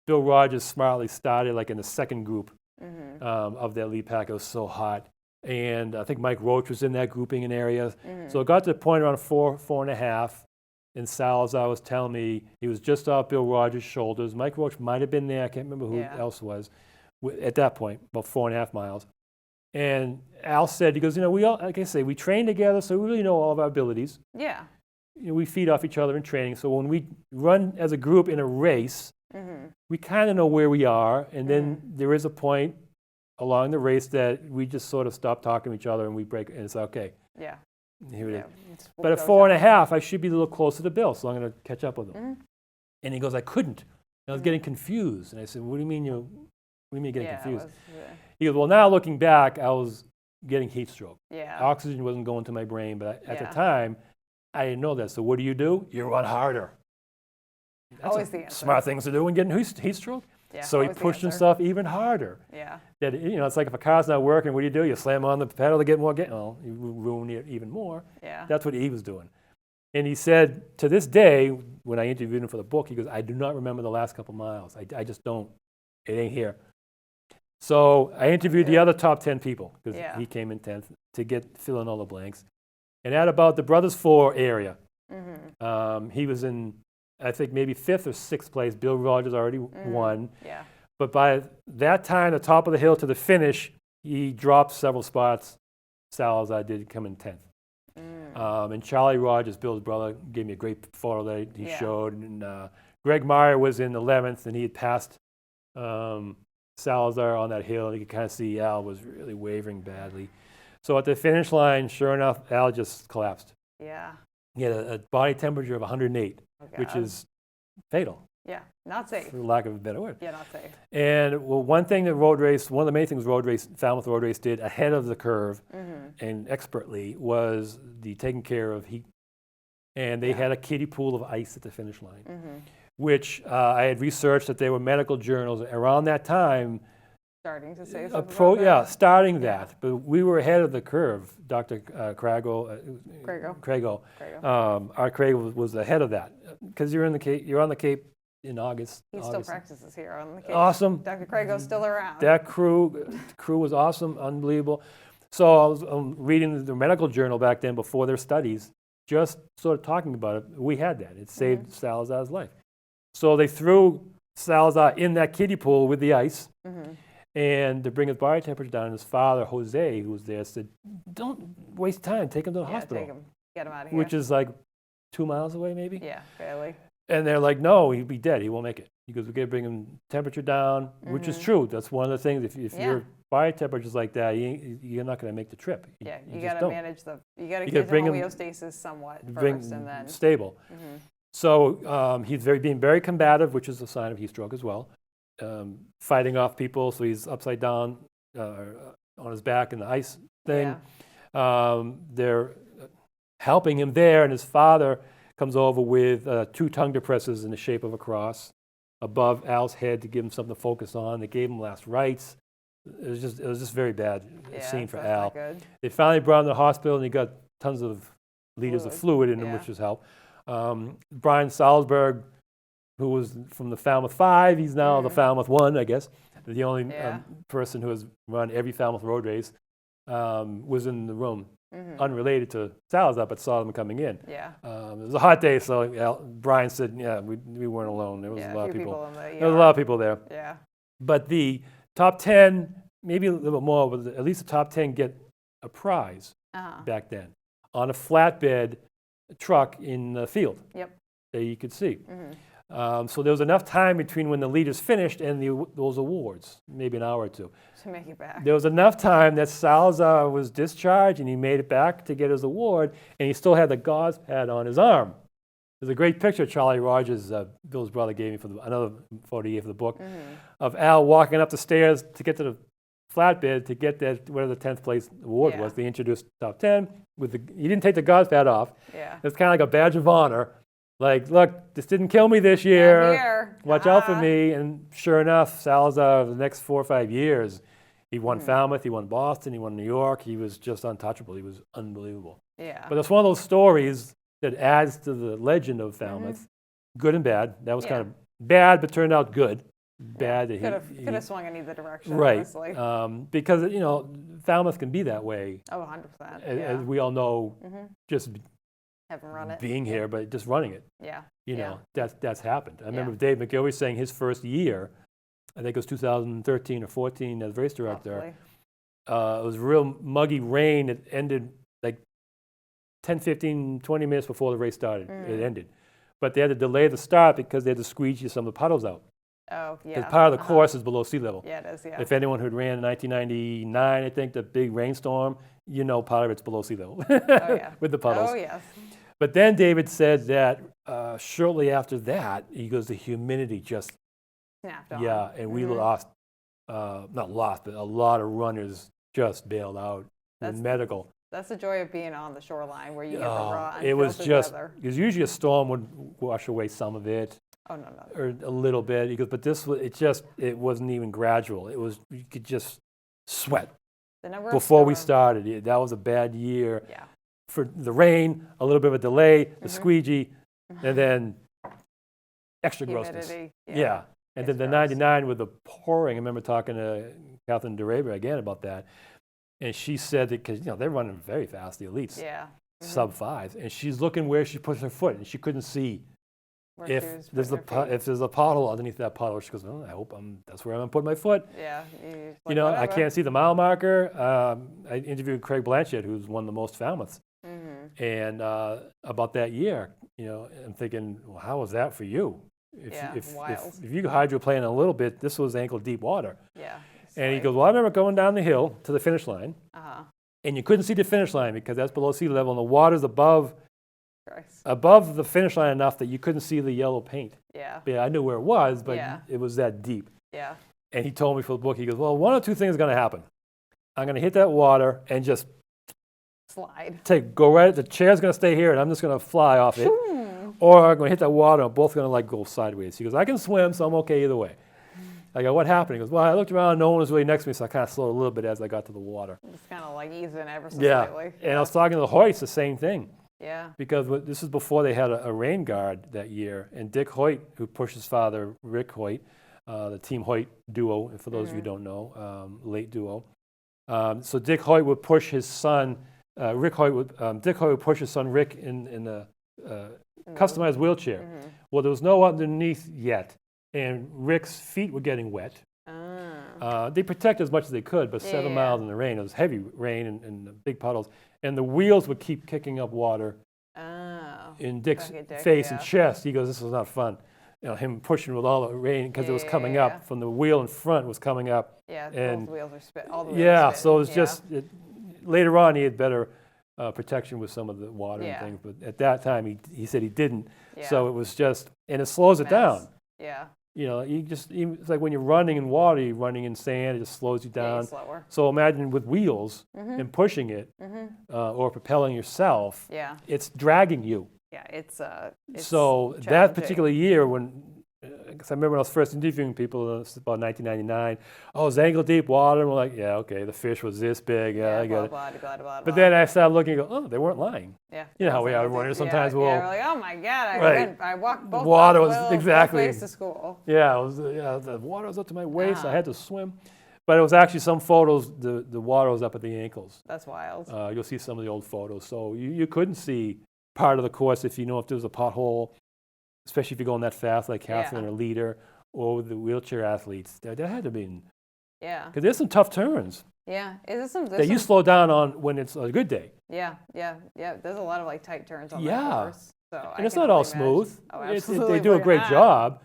Bill Rogers smartly started like in the second group of that lead pack. It was so hot. And I think Mike Roach was in that grouping in areas. So it got to the point around 4.5, and Salazar was telling me he was just off Bill Rogers' shoulders. Mike Roach might have been there. I can't remember who else was at that point, about 4.5 miles. And Al said, he goes, we all, like I say, we train together, so we really know all of our abilities. Yeah. We feed off each other in training. So when we run as a group in a race, we kind of know where we are. And then there is a point along the race that we just sort of stop talking to each other and we break, and it's okay. Yeah. Here it is. But at 4.5, I should be a little closer to Bill, so I'm going to catch up with him. And he goes, I couldn't. And I was getting confused. And I said, what do you mean getting confused? He goes, well, now looking back, I was getting heat stroke. Yeah. Oxygen wasn't going to my brain, but at the time, I didn't know that. So what do? You run harder. That's always the answer. Smart things to do when getting heat stroke. Yeah, so he pushed himself even harder. Yeah. That it's like if a car's not working, what do? You slam on the pedal to get more gain. Well, you ruin it even more. Yeah. That's what he was doing. And he said, to this day, when I interviewed him for the book, he goes, I do not remember the last couple miles. I just don't. It ain't here. So I interviewed the other top 10 people because he came in 10th to fill in all the blanks. And at about the Brothers 4 area, he was in, I think, maybe 5th or 6th place. Bill Rogers already won. Yeah. But by that time, the top of the hill to the finish, he dropped several spots. Salazar did come in 10th. And Charlie Rogers, Bill's brother, gave me a great photo that he showed. And Greg Meyer was in 11th, and he had passed Salazar on that hill. You could kind of see Al was really wavering badly. So at the finish line, sure enough, Al just collapsed. Yeah. He had a body temperature of 108, which is fatal. Yeah, not safe. For lack of a better word. Yeah, not safe. And one of the main things Falmouth Road Race did ahead of the curve and expertly was the taking care of heat. And they had a kiddie pool of ice at the finish line, which I had researched that there were medical journals around that time starting to say something about starting that. But we were ahead of the curve. Dr. Craigo, our Craig was ahead of that because you're on the Cape in August. He still practices here on the Cape. Awesome. Dr. Craigo's still around. That crew was awesome, unbelievable. So I was reading the medical journal back then before their studies, just sort of talking about it. We had that. It saved Salazar's life. So they threw Salazar in that kiddie pool with the ice. And to bring his body temperature down, his father, Jose, who was there, said, don't waste time. Take him to the hospital. Take him. Get him out of here. Which is like 2 miles away, maybe? Yeah, barely. And they're like, no, he'd be dead. He won't make it. He goes, we got to bring him temperature down, which is true. That's one of the things. If your body temperature's like that, you're not going to make the trip. You got to manage you got to get homeostasis somewhat first and then. Stable. So he's being very combative, which is a sign of heat stroke as well. Fighting off people, so he's upside down on his back in the ice thing. They're helping him there, and his father comes over with 2 tongue depressors in the shape of a cross above Al's head to give him something to focus on. They gave him last rites. It was just very bad scene for Al. They finally brought him to the hospital, and he got tons of liters of fluid in him, which was help. Brian Salzberg, who was from the Falmouth 5, he's now the Falmouth 1, I guess. The only person who has run every Falmouth Road Race was in the room, unrelated to Salazar, but saw them coming in. Yeah. It was a hot day, so Brian said, we weren't alone. There was a lot of people. There was a lot of people there. Yeah. But the top 10, maybe a little bit more, but at least the top 10 get a prize back then on a flatbed truck in the field that you could see. So there was enough time between when the leaders finished and those awards, maybe an hour or two. To make it back. There was enough time that Salazar was discharged and he made it back to get his award, and he still had the gauze pad on his arm. There's a great picture Charlie Rogers, Bill's brother, gave me for another photo he gave for the book, of Al walking up the stairs to get to the flatbed to get that, whatever the 10th place award was. They introduced top 10. He didn't take the gauze pad off. Yeah. It's kind of like a badge of honor. Like, look, this didn't kill me this year. I'm here. Watch out for me. And sure enough, Salazar, the next 4 or 5 years, he won Falmouth, he won Boston, he won New York. He was just untouchable. He was unbelievable. Yeah. But it's one of those stories that adds to the legend of Falmouth, good and bad. That was kind of bad, but turned out good. Bad that could have swung in either direction, right? Honestly. Because Falmouth can be that way. Oh, 100%. As we all know, just haven't run it. being here, but just running it. Yeah. You know, that's happened. I remember Dave McGilvery saying his first year, I think it was 2013 or 14 as race director. It was real muggy rain. It ended like 10, 15, 20 minutes before the race started. It ended. But they had to delay the start because they had to squeegee some of the puddles out. Oh, yeah. Because part of the course is below sea level. Yeah, it is, yeah. If anyone who ran in 1999, I think, the big rainstorm, part of it's below sea level with the puddles. Oh, yes. But then David said that shortly after that, he goes, the humidity just snapped on. Yeah, and we lost, not lost, but a lot of runners just bailed out in medical. That's the joy of being on the shoreline where you get the raw, it was just, weather. because usually a storm would wash away some of it. Oh, no. Or a little bit. He goes, but this was, it wasn't even gradual. It was, you could just sweat. Before we started, that was a bad year. Yeah. For the rain, a little bit of a delay, the squeegee, and then extra grossness. Yeah. And then the 99 with the pouring. I remember talking to Catherine DeRaber again about that. And she said that, because, they're running very fast, the elites. Yeah. Sub 5. And she's looking where she puts her foot, and she couldn't see if there's a pothole underneath that puddle. She goes, I hope that's where I'm going to put my foot. Yeah. I can't see the mile marker. I interviewed Craig Blanchett, who's won the most Falmouths. And about that year, I'm thinking, well, how was that for you? If you hydroplane a little bit, this was ankle deep water. Yeah. And he goes, well, I remember going down the hill to the finish line, and you couldn't see the finish line because that's below sea level, and the water's above the finish line enough that you couldn't see the yellow paint. Yeah. Yeah, I knew where it was, but it was that deep. Yeah. And he told me for the book, he goes, well, one of two things is going to happen. I'm going to hit that water and just slide. Go right, the chair's going to stay here, and I'm just going to fly off it. Or I'm going to hit that water, and I'm both going to go sideways. He goes, I can swim, so I'm okay either way. I go, what happened? He goes, well, I looked around, no one was really next to me, so I kind of slowed a little bit as I got to the water. Just kind of easing ever so slightly. And I was talking to the Hoyts, the same thing. Yeah. Because this is before they had a rain guard that year, and Dick Hoyt, who pushed his father, Rick Hoyt, the Team Hoyt duo, and for those of you who don't know, late duo. So Dick Hoyt would push his son, Dick Hoyt would push his son Rick in the customized wheelchair. Well, there was no underneath yet, and Rick's feet were getting wet. They protected as much as they could, but 7 miles in the rain. It was heavy rain and big puddles, and the wheels would keep kicking up water in Dick's face and chest. He goes, "This was not fun." Him pushing with all the rain because it was coming up from the wheel in front was coming up. Yeah, and both wheels are spit. All the wheels are so it was just later on he had better protection with some of the water and things, but at that time he said he didn't. So it was just, and it slows it down. Yeah. It's like when you're running in water, you're running in sand, it just slows you down. Slower. So imagine with wheels and pushing it or propelling yourself, it's dragging you. Yeah, it's so that particular year because I remember when I was first interviewing people, it was about 1999, it's ankle deep water, and we're like, okay, the fish was this big, I get it. But then I started looking and go, they weren't lying. Yeah. You know how we are runners, sometimes we're like, oh my God, I walked both water was exactly ways to school. Yeah, the water was up to my waist, I had to swim. But it was actually some photos, the water was up at the ankles. That's wild. You'll see some of the old photos. So you couldn't see part of the course if there was a pothole, especially if you're going that fast like Catherine or Leader or the wheelchair athletes. That had to be, because there's some tough turns. Yeah, is some that you slow down on when it's a good day. Yeah. There's a lot of tight turns on that course. So And it's not all smooth. Oh, They absolutely. do a We're great not. job.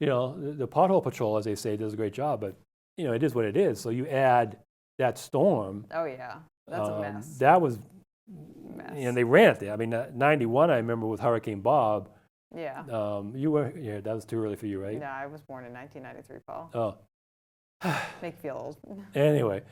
You know, the pothole patrol, as they say, does a great job. But you know, it is what it is. So you add that storm. Oh yeah, that's a mess. That was, Mess. and they ran it there. I mean, '91, I remember with Hurricane Bob. Yeah. You were, yeah, that was too early for you, right? No, I was born in 1993, Paul. Oh. Make you feel old. Anyway,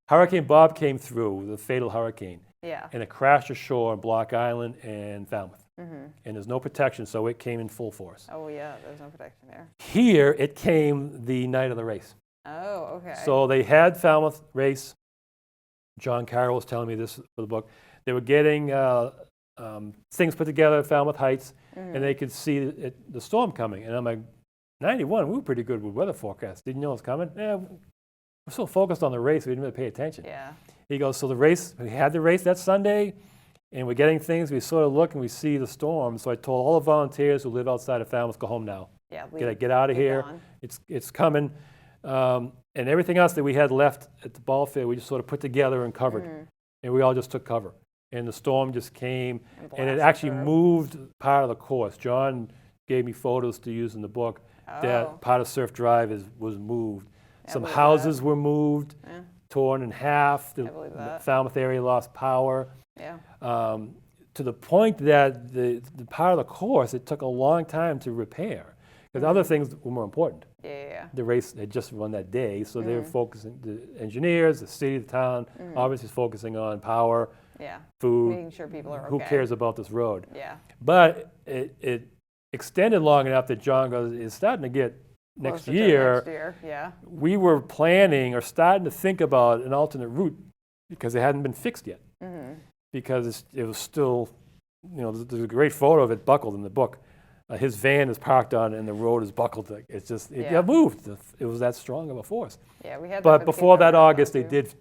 Hurricane Bob came through, the fatal hurricane, Yeah. and it crashed ashore on Block Island and Falmouth. Mm-hmm. And there's no protection, so it came in full force. Oh yeah, there's no protection there. Here, it came the night of the race. Oh, okay. So they had Falmouth race. John Carroll was telling me this for the book. They were getting things put together at Falmouth Heights, and they could see the storm coming. And I'm like, 91, we were pretty good with weather forecasts. Didn't you know it was coming? Yeah, we're so focused on the race, we didn't really pay attention. Yeah. He goes, so the race, we had the race that Sunday, and we're getting things, we sort of look and we see the storm. So I told all the volunteers who live outside of Falmouth, go home now. Yeah. Get out of here. Gone. It's coming. And everything else that we had left at the ball field, we just sort of put together and covered. And we all just took cover. And the storm just came, and it actually moved part of the course. John gave me photos to use in the book that part of Surf Drive was moved. Some houses were moved, torn in half. The Falmouth area lost power. Yeah. To the point that the part of the course, it took a long time to repair. Because other things were more important. Yeah. The race had just run that day, so they were focusing, the engineers, the city, the town, obviously focusing on power, food, making sure people are okay. who cares about this road. Yeah. But it extended long enough that John goes, it's starting to get next Closer to year. Next year, yeah. We were planning or starting to think about an alternate route because it hadn't been fixed yet. Because it was still, you know, there's a great photo of it buckled in the book. His van is parked on it and the road is buckled. It's just, it got moved. It was that strong of a force. Yeah, we had. But before that August, they did,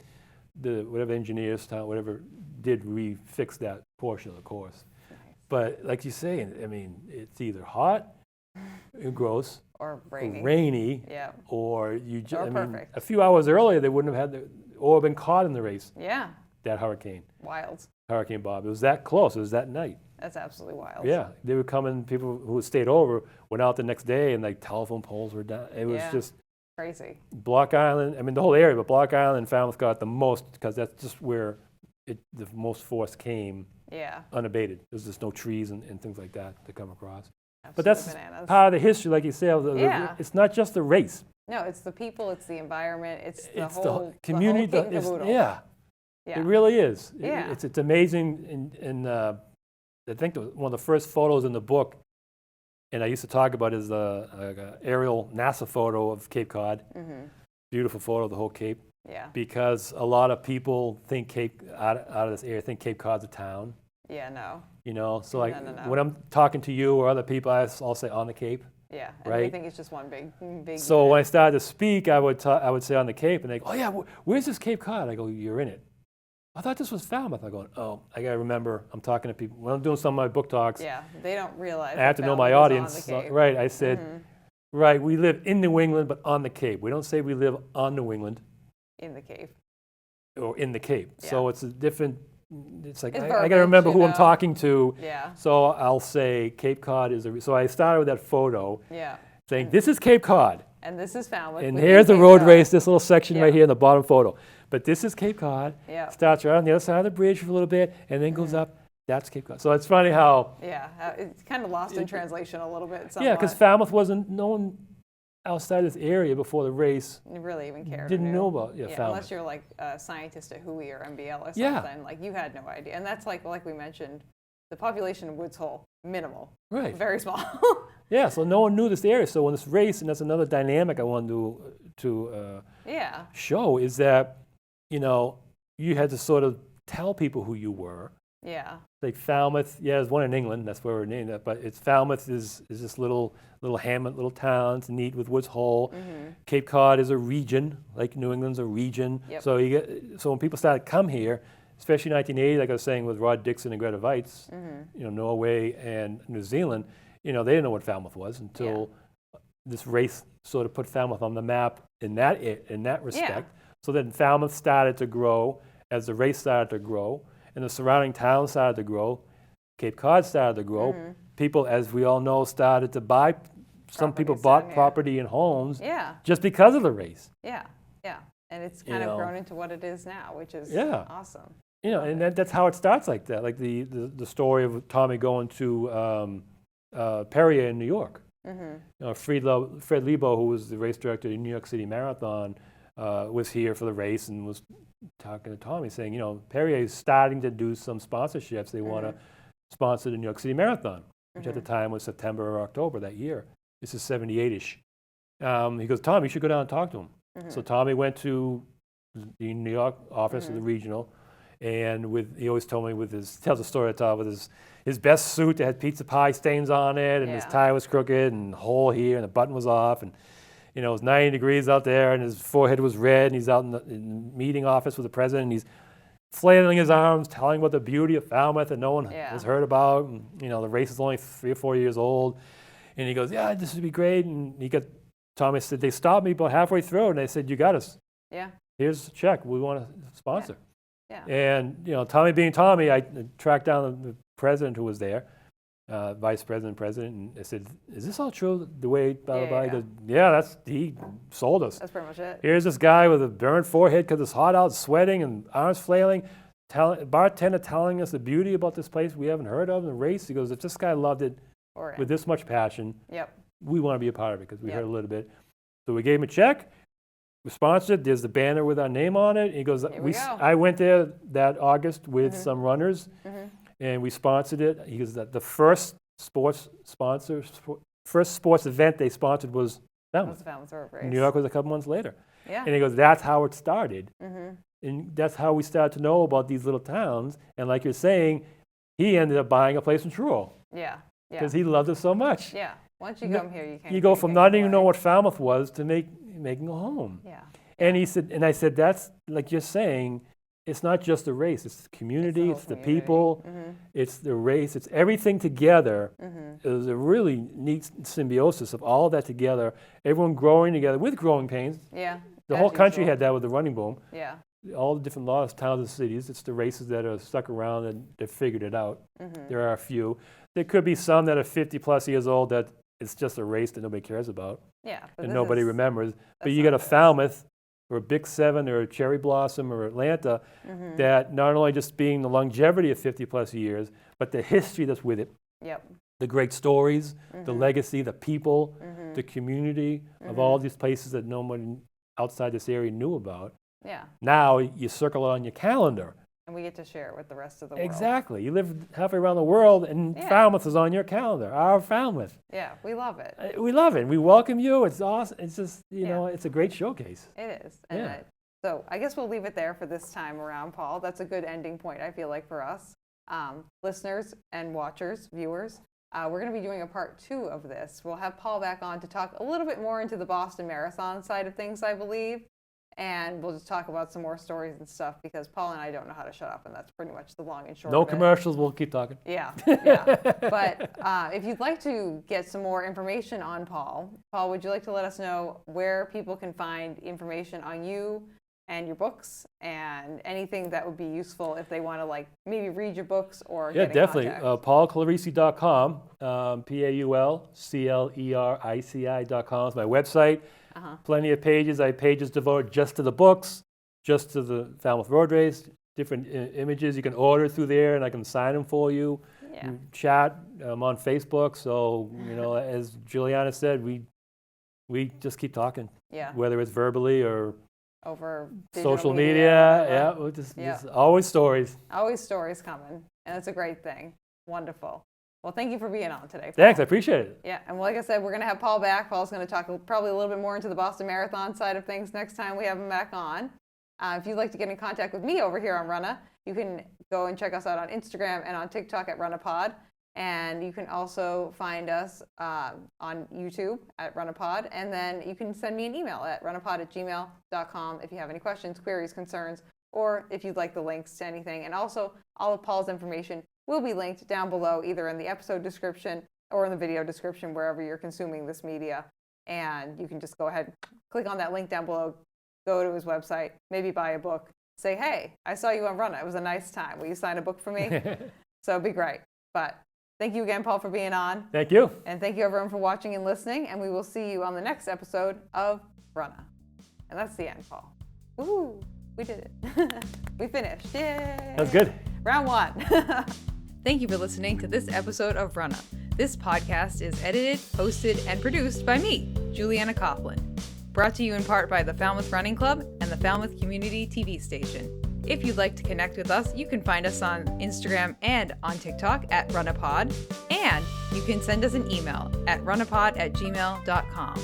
whatever engineers, whatever, did refix that portion of the course. Nice. But like you say, I mean, it's either hot, gross, or rainy. Or you just, I mean, perfect. a few hours earlier, they wouldn't have had or been caught in the race. Yeah. That hurricane. Wild. Hurricane Bob. It was that close. It was that night. That's absolutely wild. Yeah, they were coming. People who stayed over went out the next day, and like telephone poles were down. It was just crazy. Block Island. I mean, the whole area, but Block Island and Falmouth got the most because that's just where the most force came. Yeah. Unabated. There's just no trees and things like that to come across. Absolute But that's bananas. part of the history, like you say. It's not just the race. No, it's the people. It's the environment. It's the It's whole the community. The whole kit and caboodle. Yeah. It really is. Yeah. It's amazing. And I think one of the first photos in the book, and I used to talk about, is the aerial NASA photo of Cape Cod. Beautiful photo of the whole Cape. Yeah. Because a lot of people think out of this area think Cape Cod's a town. Yeah. No. You know, so like No. when I'm talking to you or other people, I'll say on the Cape. Yeah. And right. they think it's just one big. So when I started to speak, I would say on the Cape, and they go, "Oh yeah, where's this Cape Cod?" I go, "You're in it." I thought this was Falmouth. I go, "Oh, I gotta remember. I'm talking to people when I'm doing some of my book talks. Yeah, they don't realize. I have to know my audience, right?" I said, "Right, we live in New England, but on the Cape. We don't say we live on New England. In the Cape. Or in the Cape. Yeah. So it's a different. It's like It's I verbiage, gotta remember who I'm know. talking to. Yeah. So I'll say Cape Cod is a. So I started with that photo. Yeah. Saying this is Cape Cod. And this is Falmouth. And here's the road race, this little section right here in the bottom photo. But this is Cape Cod. Yeah. Starts right on the other side of the bridge for a little bit, and then goes up. That's Cape Cod. So it's funny how. Yeah, it's kind of lost in translation a little bit. Yeah, because Falmouth wasn't known outside this area before the race. You really even cared. Didn't know about Falmouth. Unless you're like a scientist at Hui or MBL or something. Yeah. Like you had no idea. And that's like we mentioned, the population of Woods Hole, minimal. Right. Very small. Yeah, so no one knew this area. So when this race, and that's another dynamic I wanted to show, is that, you had to sort of tell people who you were. Yeah. Like Falmouth, there's one in England, that's where we're named it, but Falmouth is this little hamlet, little town. It's neat with Woods Hole. Cape Cod is a region, like New England's a region. Yep. So when people started to come here, especially in 1980, like I was saying with Rod Dixon and Greta Weitz, Norway and New Zealand, they didn't know what Falmouth was until this race sort of put Falmouth on the map in that respect. Yeah. So then Falmouth started to grow as the race started to grow, and the surrounding towns started to grow. Cape Cod started to grow, people, as we all know, started to buy. Some people Properties bought down here. property and homes Yeah, just because of the race. yeah, yeah. And it's You kind of know. grown into what it is now, which is Yeah. awesome. You know, Love and it. that's how it starts like that. Like the story of Tommy going to Perrier in New York. You know, Fred Lebo, who was the race director of the New York City Marathon, was here for the race and was talking to Tommy, saying, you know, Perrier is starting to do some sponsorships. They want to sponsor the New York City Marathon, which at the time was September or October that year. This is 78-ish. He goes, Tommy, you should go down and talk to him. So Tommy went to the New York office of the regional, and he always told me tells a story at the top with his best suit that had pizza pie stains on it, and his tie was crooked and hole here, and the button was off, and you know, it was 90 degrees out there, and his forehead was red, and he's out in the meeting office with the president, and he's flailing his arms, telling about the beauty of Falmouth that no one has heard about, and you know, the race is only 3 or 4 years old, and he goes, yeah, this would be great, and Tommy said, they stopped me about halfway through, and they said, you got us. Yeah. Here's the check. We want to sponsor. Yeah. And, you know, Tommy being Tommy, I tracked down the president who was there, vice president, president, and I said, is this all true, the way, blah, blah, blah? He goes, yeah, he sold us. That's pretty much it. Here's this guy with a burned forehead because it's hot out, sweating and arms flailing, bartender telling us the beauty about this place we haven't heard of in the race. He goes, if this guy loved it with this much passion, we want to be a part of it because we heard a little bit. So we gave him a check. We sponsored. There's the banner with our name on it. And he goes, I went there that August with some runners, and we sponsored it. He goes, the first sports event they sponsored was Falmouth. The Falmouth Road Race. New York was a couple months later. Yeah. And he goes, that's how it started. And that's how we started to know about these little towns. And like you're saying, he ended up buying a place in Truro. Yeah. Because he loved it so much. Yeah. Once you come here, you can't. You go from not even know what Falmouth was to making a home. Yeah. And he said, and I said, that's like you're saying, it's not just the race, it's the community, it's the people, it's the race, it's everything together. It was a really neat symbiosis of all that together, everyone growing together with growing pains. Yeah. The whole country had that with the running boom. Yeah. All the different laws, towns and cities, it's the races that are stuck around and they figured it out. There are a few. There could be some that are 50 plus years old that it's just a race that nobody cares about. Yeah. And nobody remembers. But you got a Falmouth or a Big 7 or a Cherry Blossom or Atlanta that not only just being the longevity of 50 plus years, but the history that's with it. Yep. The great stories, the legacy, the people, the community of all these places that no one outside this area knew about. Yeah. Now you circle it on your calendar. And we get to share it with the rest of the world. Exactly. You live halfway around the world, and Falmouth is on your calendar. Our Falmouth. Yeah, we love it. We love it. We welcome you. It's awesome. It's just, you know, it's a great showcase. It is. And so I guess we'll leave it there for this time around, Paul. That's a good ending point, I feel like, for us. Listeners and watchers, viewers, we're going to be doing a part 2 of this. We'll have Paul back on to talk a little bit more into the Boston Marathon side of things, I believe. And we'll just talk about some more stories and stuff because Paul and I don't know how to shut up, and that's pretty much the long and short of it. No commercials, we'll keep talking. Yeah, yeah. But if you'd like to get some more information on Paul, would you like to let us know where people can find information on you and your books and anything that would be useful if they want to like maybe read your books or get in definitely. contact? PaulClerici.com, PaulClerici.com is my website. Plenty of pages. I have pages devoted just to the books, just to the Falmouth Road Race, different images you can order through there, and I can sign them for you. Yeah. Chat. I'm on Facebook, so you know, as Juliana said, we just keep talking. Yeah. Whether it's verbally or over social media. Just always stories. Always stories coming, and it's a great thing. Wonderful. Well, thank you for being on today, Paul. Thanks, I appreciate it. Yeah, and like I said, we're going to have Paul back. Paul's going to talk probably a little bit more into the Boston Marathon side of things next time we have him back on. If you'd like to get in contact with me over here on Runnah, you can go and check us out on Instagram and on TikTok at RunnahPod. And you can also find us on YouTube at RunnahPod. And then you can send me an email at runnahpod@gmail.com if you have any questions, queries, concerns, or if you'd like the links to anything. And also, all of Paul's information will be linked down below, either in the episode description or in the video description, wherever you're consuming this media. And you can just go ahead, click on that link down below, go to his website, maybe buy a book, say, hey, I saw you on Runnah. It was a nice time. Will you sign a book for me? So it'd be great. But thank you again, Paul, for being on. Thank you. And thank you, everyone, for watching and listening. And we will see you on the next episode of Runnah. And that's the end, Paul. Woohoo! We did it. We finished. Yay! That's good. Round 1. Thank you for listening to this episode of Runnah. This podcast is edited, hosted, and produced by me, Juliana Coughlin. Brought to you in part by the Falmouth Running Club and the Falmouth Community TV station. If you'd like to connect with us, you can find us on Instagram and on TikTok at RunnahPod, and you can send us an email at runnahpod@gmail.com.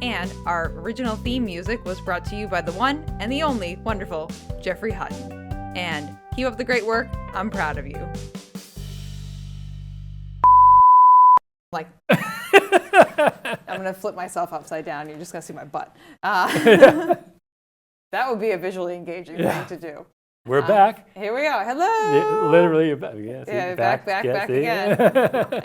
And our original theme music was brought to you by the one and the only wonderful Jeffrey Hutton. And keep up the great work. I'm proud of you. Like, I'm going to flip myself upside down. You're just going to see my butt. That would be a visually engaging thing to do. We're back. Here we are. Hello. Literally, you're back. Yeah, back see? again.